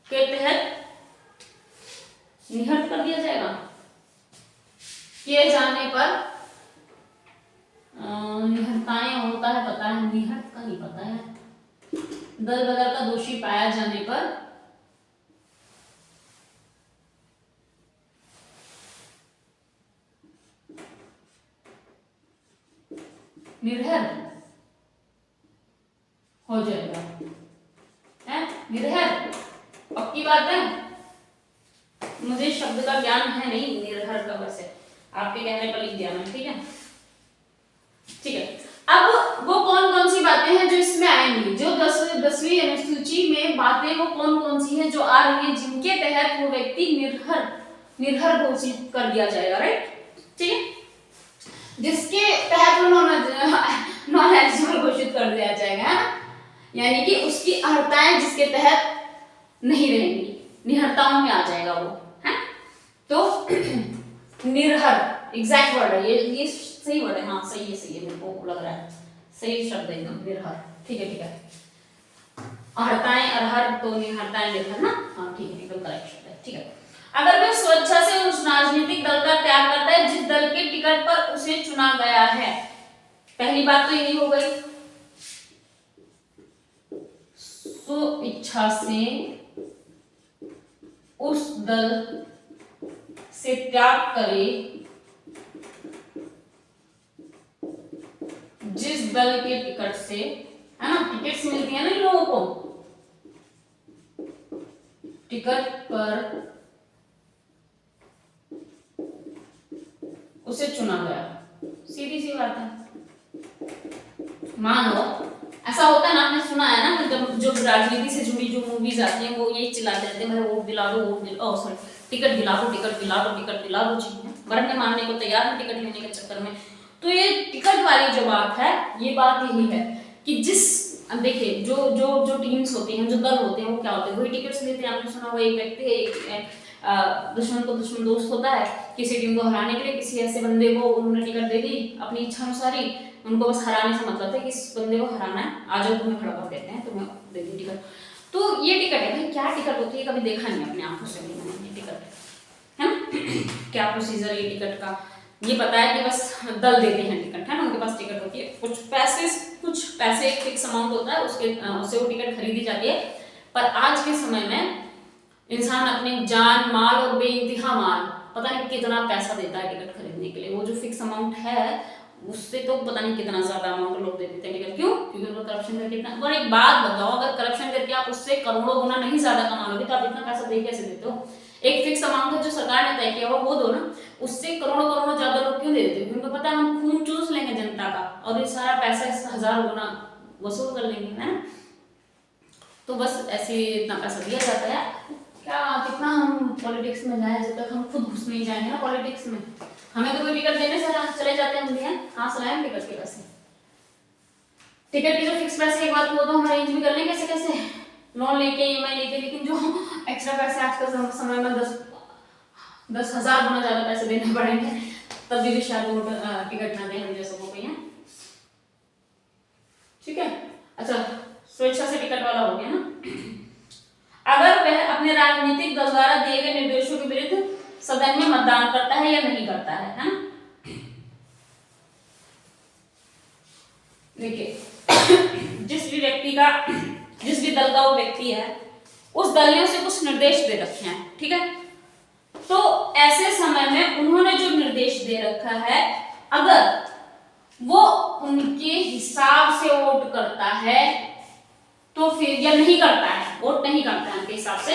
Speaker 1: के तहत निहर्त कर दिया जाएगा। किए जाने पर निहर्ताएं होता है पता है, निहर्त का नहीं पता है। दल बदल का दोषी पाया जाने पर निर्हर हो जाएगा, है निर्हर, पक्की बात है। मुझे शब्द का ज्ञान है नहीं निर्हर का, वैसे आपके कहने पर लिख दिया मैं, ठीक है। ठीक है, अब वो कौन कौन सी बातें हैं जो इसमें आएंगी, जो 10वीं अनुसूची में बातें वो कौन कौन सी हैं जो आ रही हैं, जिनके तहत वो व्यक्ति निर्हर घोषित कर दिया जाएगा, राइट। ठीक है, जिसके तहत वो नॉन एलिजिबल घोषित कर दिया जाएगा, है ना, यानी कि उसकी अर्हताएं जिसके तहत नहीं रहेंगी, निहर्ताओं में आ जाएगा वो, है। तो निर्हर एग्जैक्ट वर्ड है ये सही वर्ड है, हाँ सही है, मेरे को लग रहा है सही शब्द है एकदम, निर्हर। ठीक है, अर्हताएं अरहर तो निहर्ताएं निर्हर ना, हाँ ठीक है, एकदम करेक्ट शब्द है। ठीक है, अगर वह स्वेच्छा से उस राजनीतिक दल का त्याग करता है जिस दल के टिकट पर उसे चुना गया है, पहली बात तो यही हो गई, सो इच्छा से उस दल से त्याग करे जिस दल के टिकट से, है ना, टिकट्स मिलती है ना लोगों को, टिकट पर उसे चुना गया। सीधी सी बात है। मान लो ऐसा होता है ना, आपने सुना है ना, जब जो राजनीति से जुड़ी जो मूवीज आती हैं वो ये चिल्लाते रहते हैं, वोट दिला दो, वोट दिला, ओ सॉरी, टिकट दिला दो, टिकट दिला दो, टिकट दिला दो, चाहिए मरने मारने को तैयार है टिकट लेने के चक्कर में। तो ये टिकट वाली जो बात है, ये बात यही है कि जिस, देखिए जो जो जो टीम्स होती हैं, जो दल होते हैं, वो क्या होते हैं, वही टिकट्स लेते हैं। आपने सुना हुआ एक व्यक्ति है, दुश्मन को दुश्मन दोस्त होता है। किसी टीम को हराने के लिए किसी ऐसे बंदे को उन्होंने टिकट दे दी अपनी इच्छा अनुसार ही, उनको बस हराने से मतलब था कि इस बंदे को हराना है, आ जाओ तुम्हें खड़ा कर देते हैं, तुम्हें दे दी टिकट। तो ये टिकट है भाई, क्या टिकट होती है कभी देखा नहीं अपने आंखों से भी मैंने ये टिकट है ना। क्या प्रोसीजर है ये टिकट का, ये पता है कि बस दल देते हैं टिकट है ना, उनके पास टिकट होती है, कुछ पैसे एक फिक्स अमाउंट होता है, उससे वो टिकट खरीदी जाती है। पर आज के समय में इंसान अपने जान माल और बेइंतहा माल पता नहीं कितना पैसा देता है टिकट खरीदने के लिए। वो जो फिक्स अमाउंट है उससे तो पता नहीं कितना ज्यादा अमाउंट लोग दे देते हैं टिकट। क्यों? क्योंकि उनको करप्शन करके इतना। और एक बात बताओ, अगर करप्शन करके आप उससे करोड़ों गुना नहीं ज्यादा कमा लोगे तो आप इतना पैसा दे कैसे देते हो? एक फिक्स अमाउंट है जो सरकार ने तय किया हुआ वो दो ना, उससे करोड़ों करोड़ों ज्यादा लोग क्यों दे देते हैं? उनको पता है हम खून चूस लेंगे जनता का और ये सारा पैसा 1000 गुना वसूल कर लेंगे, है ना। तो बस ऐसे इतना पैसा दिया जाता है। क्या कितना हम पॉलिटिक्स में जाए, जब तक हम खुद घुस नहीं जाएंगे ना पॉलिटिक्स में, हमें तो कोई टिकट देने से चले जाते हैं हम, कहाँ से लाएं टिकट के पैसे? टिकट के जो फिक्स पैसे एक बार वो तो हम अरेंज भी कर लें कैसे कैसे, लोन लेके EMI लेके, लेकिन जो एक्स्ट्रा पैसे आजकल समय में 10,000 गुना ज्यादा पैसे देने पड़ेंगे, तब भी शायद वो टिकट ना दें हम जैसे को भैया। ठीक है, अच्छा स्वेच्छा से टिकट वाला हो गया ना। अगर वह अपने राजनीतिक दल द्वारा दिए गए निर्देशों के विरुद्ध सदन में मतदान करता है या नहीं करता है ना। देखिए जिस भी दल का वो व्यक्ति है, उस दल ने उसे कुछ निर्देश दे रखे हैं, ठीक है। तो ऐसे समय में उन्होंने जो निर्देश दे रखा है, अगर वो उनके हिसाब से वोट करता है तो फिर, या नहीं करता है, वोट नहीं करता है उनके हिसाब से,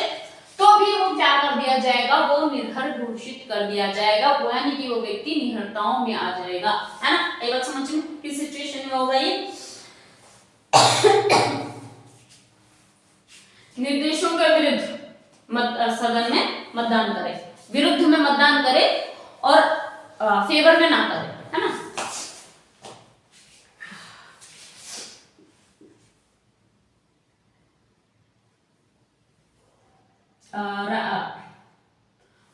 Speaker 1: तो भी वो क्या कर दिया जाएगा, वो निर्भर घोषित कर दिया जाएगा, वो यानी कि वो व्यक्ति निहरताओं में आ जाएगा, है ना। एक बात समझ में, किस सिचुएशन में होगा ये? निर्देशों के विरुद्ध सदन में मतदान करे, विरुद्ध में मतदान करे और फेवर में ना करे, है ना।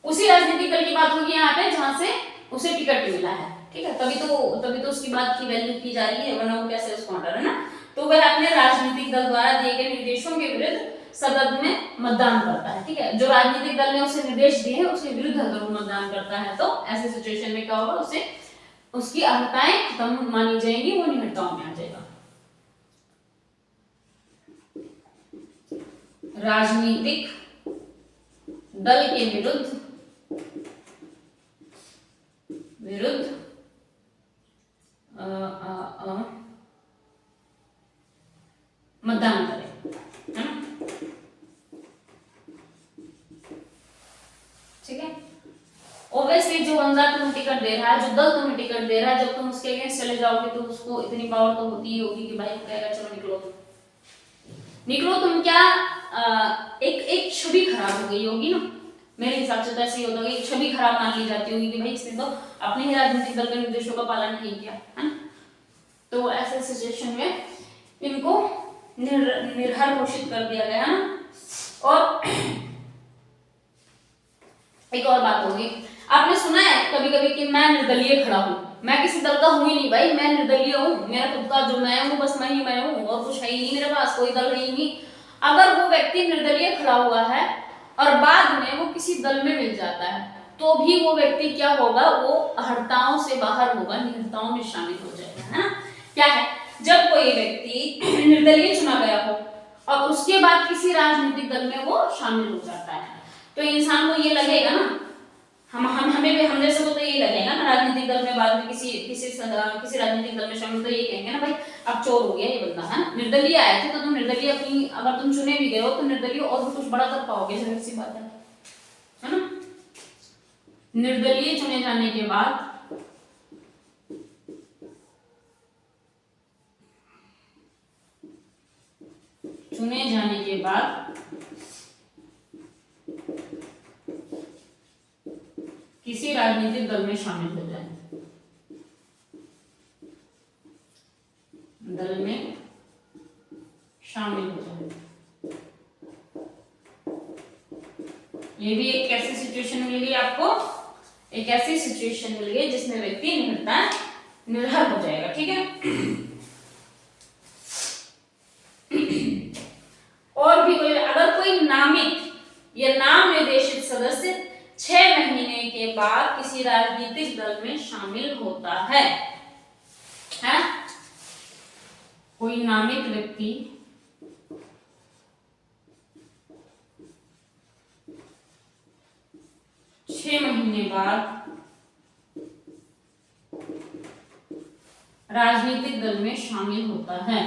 Speaker 1: उसी राजनीतिक दल की बात होगी यहाँ पे जहां से उसे टिकट मिला है, ठीक है। तभी तो उसकी बात की वैल्यू की जा रही है, वरना वो कैसे उसको ऑर्डर, है ना। तो वह अपने राजनीतिक दल द्वारा दिए गए निर्देशों के विरुद्ध सदन में मतदान करता है, ठीक है। जो राजनीतिक दल ने उसे निर्देश दिए हैं उसके विरुद्ध अगर वो मतदान करता है तो ऐसे सिचुएशन में क्या होगा, उसे उसकी अर्हताएं खत्म मानी जाएंगी, वो निहत्ताओं में आ जाएगा। राजनीतिक दल के विरुद्ध मतदान करें, है ना, ठीक है। ऑब्वियसली जो बंदा तुम्हें टिकट दे रहा है, जो दल तुम्हें टिकट दे रहा है, जब तुम उसके अगेंस्ट चले जाओगे तो उसको इतनी पावर तो होती ही होगी कि भाई कहेगा चलो निकलो तुम, क्या एक छवि खराब हो गई होगी ना, मेरे हिसाब से तो ऐसे ही होता है, एक छवि खराब मान ली जाती होगी कि भाई इसने तो अपने ही राजनीतिक दल के निर्देशों का पालन नहीं किया, है ना। तो ऐसे सिचुएशन में इनको निर्भर घोषित कर दिया गया, है ना। और एक और बात होगी, आपने सुना है कभी कभी कि मैं निर्दलीय खड़ा हूं, मैं किसी दल का हूं ही नहीं भाई, मैं निर्दलीय हूं, मेरा खुद का जो मैं हूं बस मैं हूं और कुछ है ही नहीं, मेरे पास कोई दल है ही नहीं। अगर वो व्यक्ति निर्दलीय खड़ा हुआ है और बाद में वो किसी दल में मिल जाता है तो भी वो व्यक्ति क्या होगा, वो अर्हताओं से बाहर होगा, निहत्ताओं में शामिल हो जाएगा, है ना। क्या है, जब कोई व्यक्ति निर्दलीय चुना गया हो और उसके बाद किसी राजनीतिक दल में वो शामिल हो जाता है तो इंसान को ये लगेगा ना, हम जैसे को तो ये लगेगा ना, राजनीतिक दल में बाद में किसी राजनीतिक दल में शामिल, तो ये कहेंगे ना भाई अब चोर हो गया ये बंदा, है ना। निर्दलीय आए थे तो तुम निर्दलीय अपनी, अगर तुम चुने भी गए हो तो निर्दलीय और भी कुछ बड़ा कर पाओगे, जरूर सी बात है ना। निर्दलीय चुने जाने के बाद किसी राजनीतिक दल में शामिल हो जाए, ये भी एक कैसी सिचुएशन मिल गई आपको, एक ऐसी सिचुएशन मिल गई जिसमें व्यक्ति निर्भर हो जाएगा। ठीक है, और भी कोई, अगर कोई नामित या नाम निर्देशित सदस्य 6 महीने के बाद किसी राजनीतिक दल में शामिल होता है, कोई नामित व्यक्ति 6 महीने बाद राजनीतिक दल में शामिल होता है,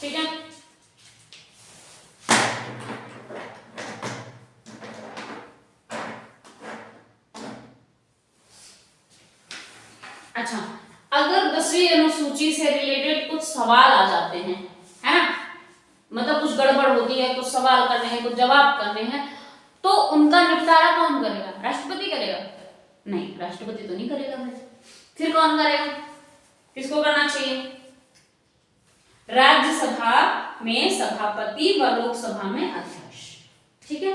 Speaker 1: ठीक है। अच्छा, अगर 10वीं अनुसूची से रिलेटेड कुछ सवाल आ जाते हैं, है ना, मतलब कुछ गड़बड़ होती है, कुछ सवाल करने हैं, कुछ जवाब करने हैं, तो उनका निपटारा कौन करेगा? राष्ट्रपति करेगा? नहीं, राष्ट्रपति तो नहीं करेगा भाई। फिर कौन करेगा? किसको करना चाहिए? राज्यसभा में सभापति व लोकसभा में अध्यक्ष। ठीक है,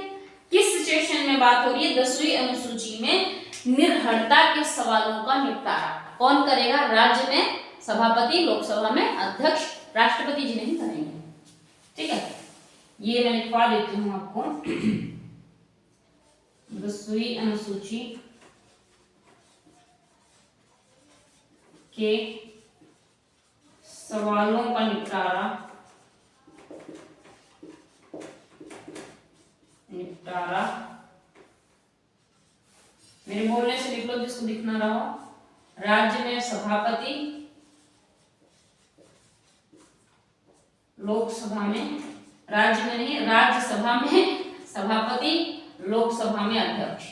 Speaker 1: किस सिचुएशन में बात हो रही है? 10वीं अनुसूची में निर्भरता के सवालों का निपटारा कौन करेगा? राज्य में सभापति, लोकसभा में अध्यक्ष, राष्ट्रपति जी नहीं करेंगे। ठीक है, ये मैं लिखवा देती हूं आपको। 10वीं अनुसूची के सवालों का निपटारा मेरे बोलने से लिख लो, जिसको दिखना रहा हो। राज्य में सभापति, लोकसभा में, राज्य में नहीं, राज्यसभा में सभापति, लोकसभा में अध्यक्ष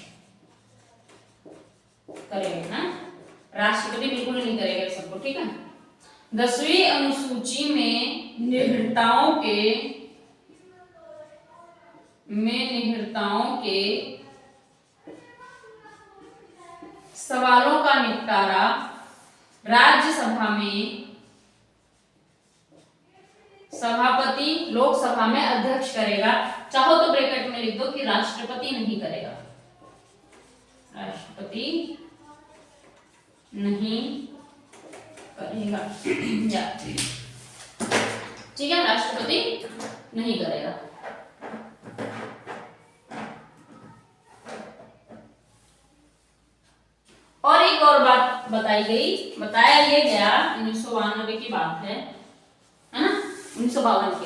Speaker 1: करेंगे ना, राष्ट्रपति बिल्कुल नहीं करेगा सबको। ठीक है, 10वीं अनुसूची में निर्भरताओं के सवालों का निपटारा राज्यसभा में सभापति, लोकसभा में अध्यक्ष करेगा। चाहो तो ब्रैकेट में लिख दो कि राष्ट्रपति नहीं करेगा, राष्ट्रपति नहीं करेगा। ठीक है, राष्ट्रपति नहीं करेगा। और एक और बात बताया ये गया 1992 की बात है ना, 1992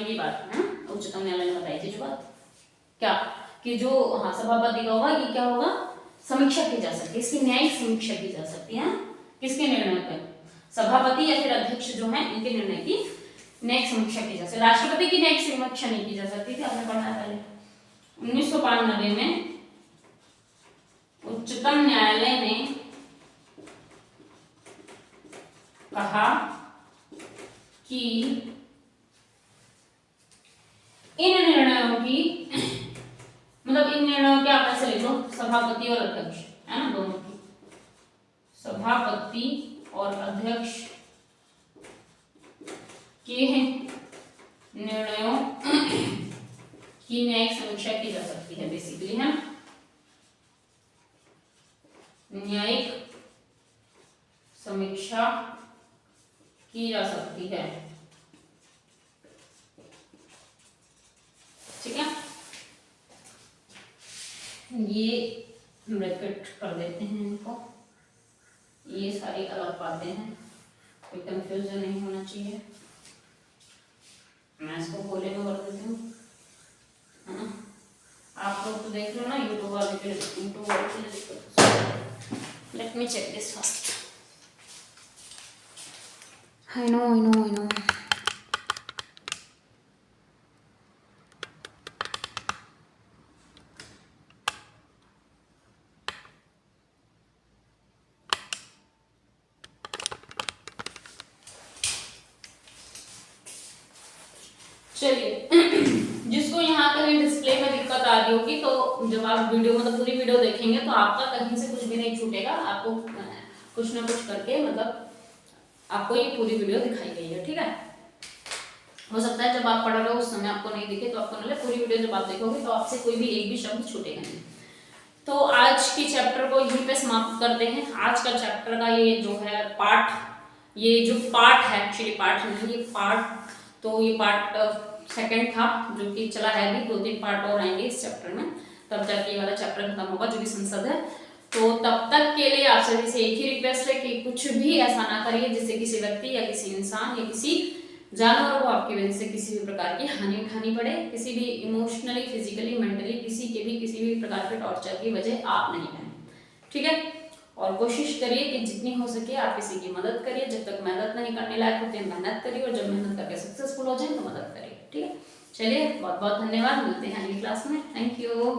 Speaker 1: की बात है, उच्चतम न्यायालय ने बताई थी जो बात, क्या कि जो सभापति का होगा, ये क्या होगा, समीक्षा की जा सकती है, इसकी न्यायिक समीक्षा की जा सकती है। किसके निर्णय पर? सभापति या फिर अध्यक्ष जो है, इनके निर्णय की न्यायिक समीक्षा की जा सकती है। राष्ट्रपति की न्यायिक समीक्षा नहीं की जा सकती थी, आपने पढ़ा है पहले। 1992 में उच्चतम न्यायालय ने कहा कि इन निर्णयों की, मतलब इन निर्णयों के आप ऐसे लिख लो, सभापति और अध्यक्ष है ना, दोनों की, सभापति और अध्यक्ष के निर्णयों की न्यायिक समीक्षा की जा सकती है, बेसिकली है न्यायिक समीक्षा की जा सकती है। ठीक है, ये ब्रैकेट कर देते हैं इनको, ये सारी अलग बातें हैं, कोई कंफ्यूजन नहीं होना चाहिए। मैं इसको खोले में कर देती हूँ, है ना, आप लोग तो देख लो ना, यूट्यूब वाले के let me check this first. I know. चलिए जिसको जिसको यहाँ कहीं डिस्प्ले में दिक्कत आ रही होगी तो जब आप वीडियो मतलब पूरी वीडियो देखेंगे तो आपका कहीं से कुछ भी नहीं छूटेगा, आपको कुछ ना कुछ करके मतलब आपको ये पूरी वीडियो दिखाई गई है, ठीक है। हो सकता है जब आप पढ़ रहे हो उस समय आपको नहीं दिखे तो आपको नहीं, पूरी वीडियो जब आप देखोगे तो आपसे कोई भी एक भी शब्द छूटेगा नहीं। तो आज की चैप्टर को यहीं पे समाप्त करते हैं। आज का चैप्टर का ये जो है पार्ट, ये जो पार्ट है एक्चुअली पार्ट नहीं ये पार्ट, तो ये पार्ट सेकंड था जो कि चला है अभी, 2-3 पार्ट और आएंगे इस चैप्टर में, तब जाके ये वाला चैप्टर खत्म होगा जो कि संसद है। तो तब तक के लिए आप सभी से एक ही रिक्वेस्ट है कि कुछ भी ऐसा ना करिए जिससे किसी व्यक्ति या किसी इंसान या किसी जानवर को आपकी वजह से किसी भी प्रकार की हानि उठानी पड़े, किसी भी इमोशनली, फिजिकली, मेंटली किसी भी प्रकार के टॉर्चर की वजह आप नहीं बने, ठीक है। और कोशिश करिए कि जितनी हो सके आप किसी की मदद करिए, जब तक मदद नहीं करने लायक होते मेहनत करिए, और जब मेहनत करके सक्सेसफुल हो जाए तो मदद करिए, ठीक है। चलिए बहुत बहुत धन्यवाद, मिलते हैं अगली क्लास में, थैंक यू।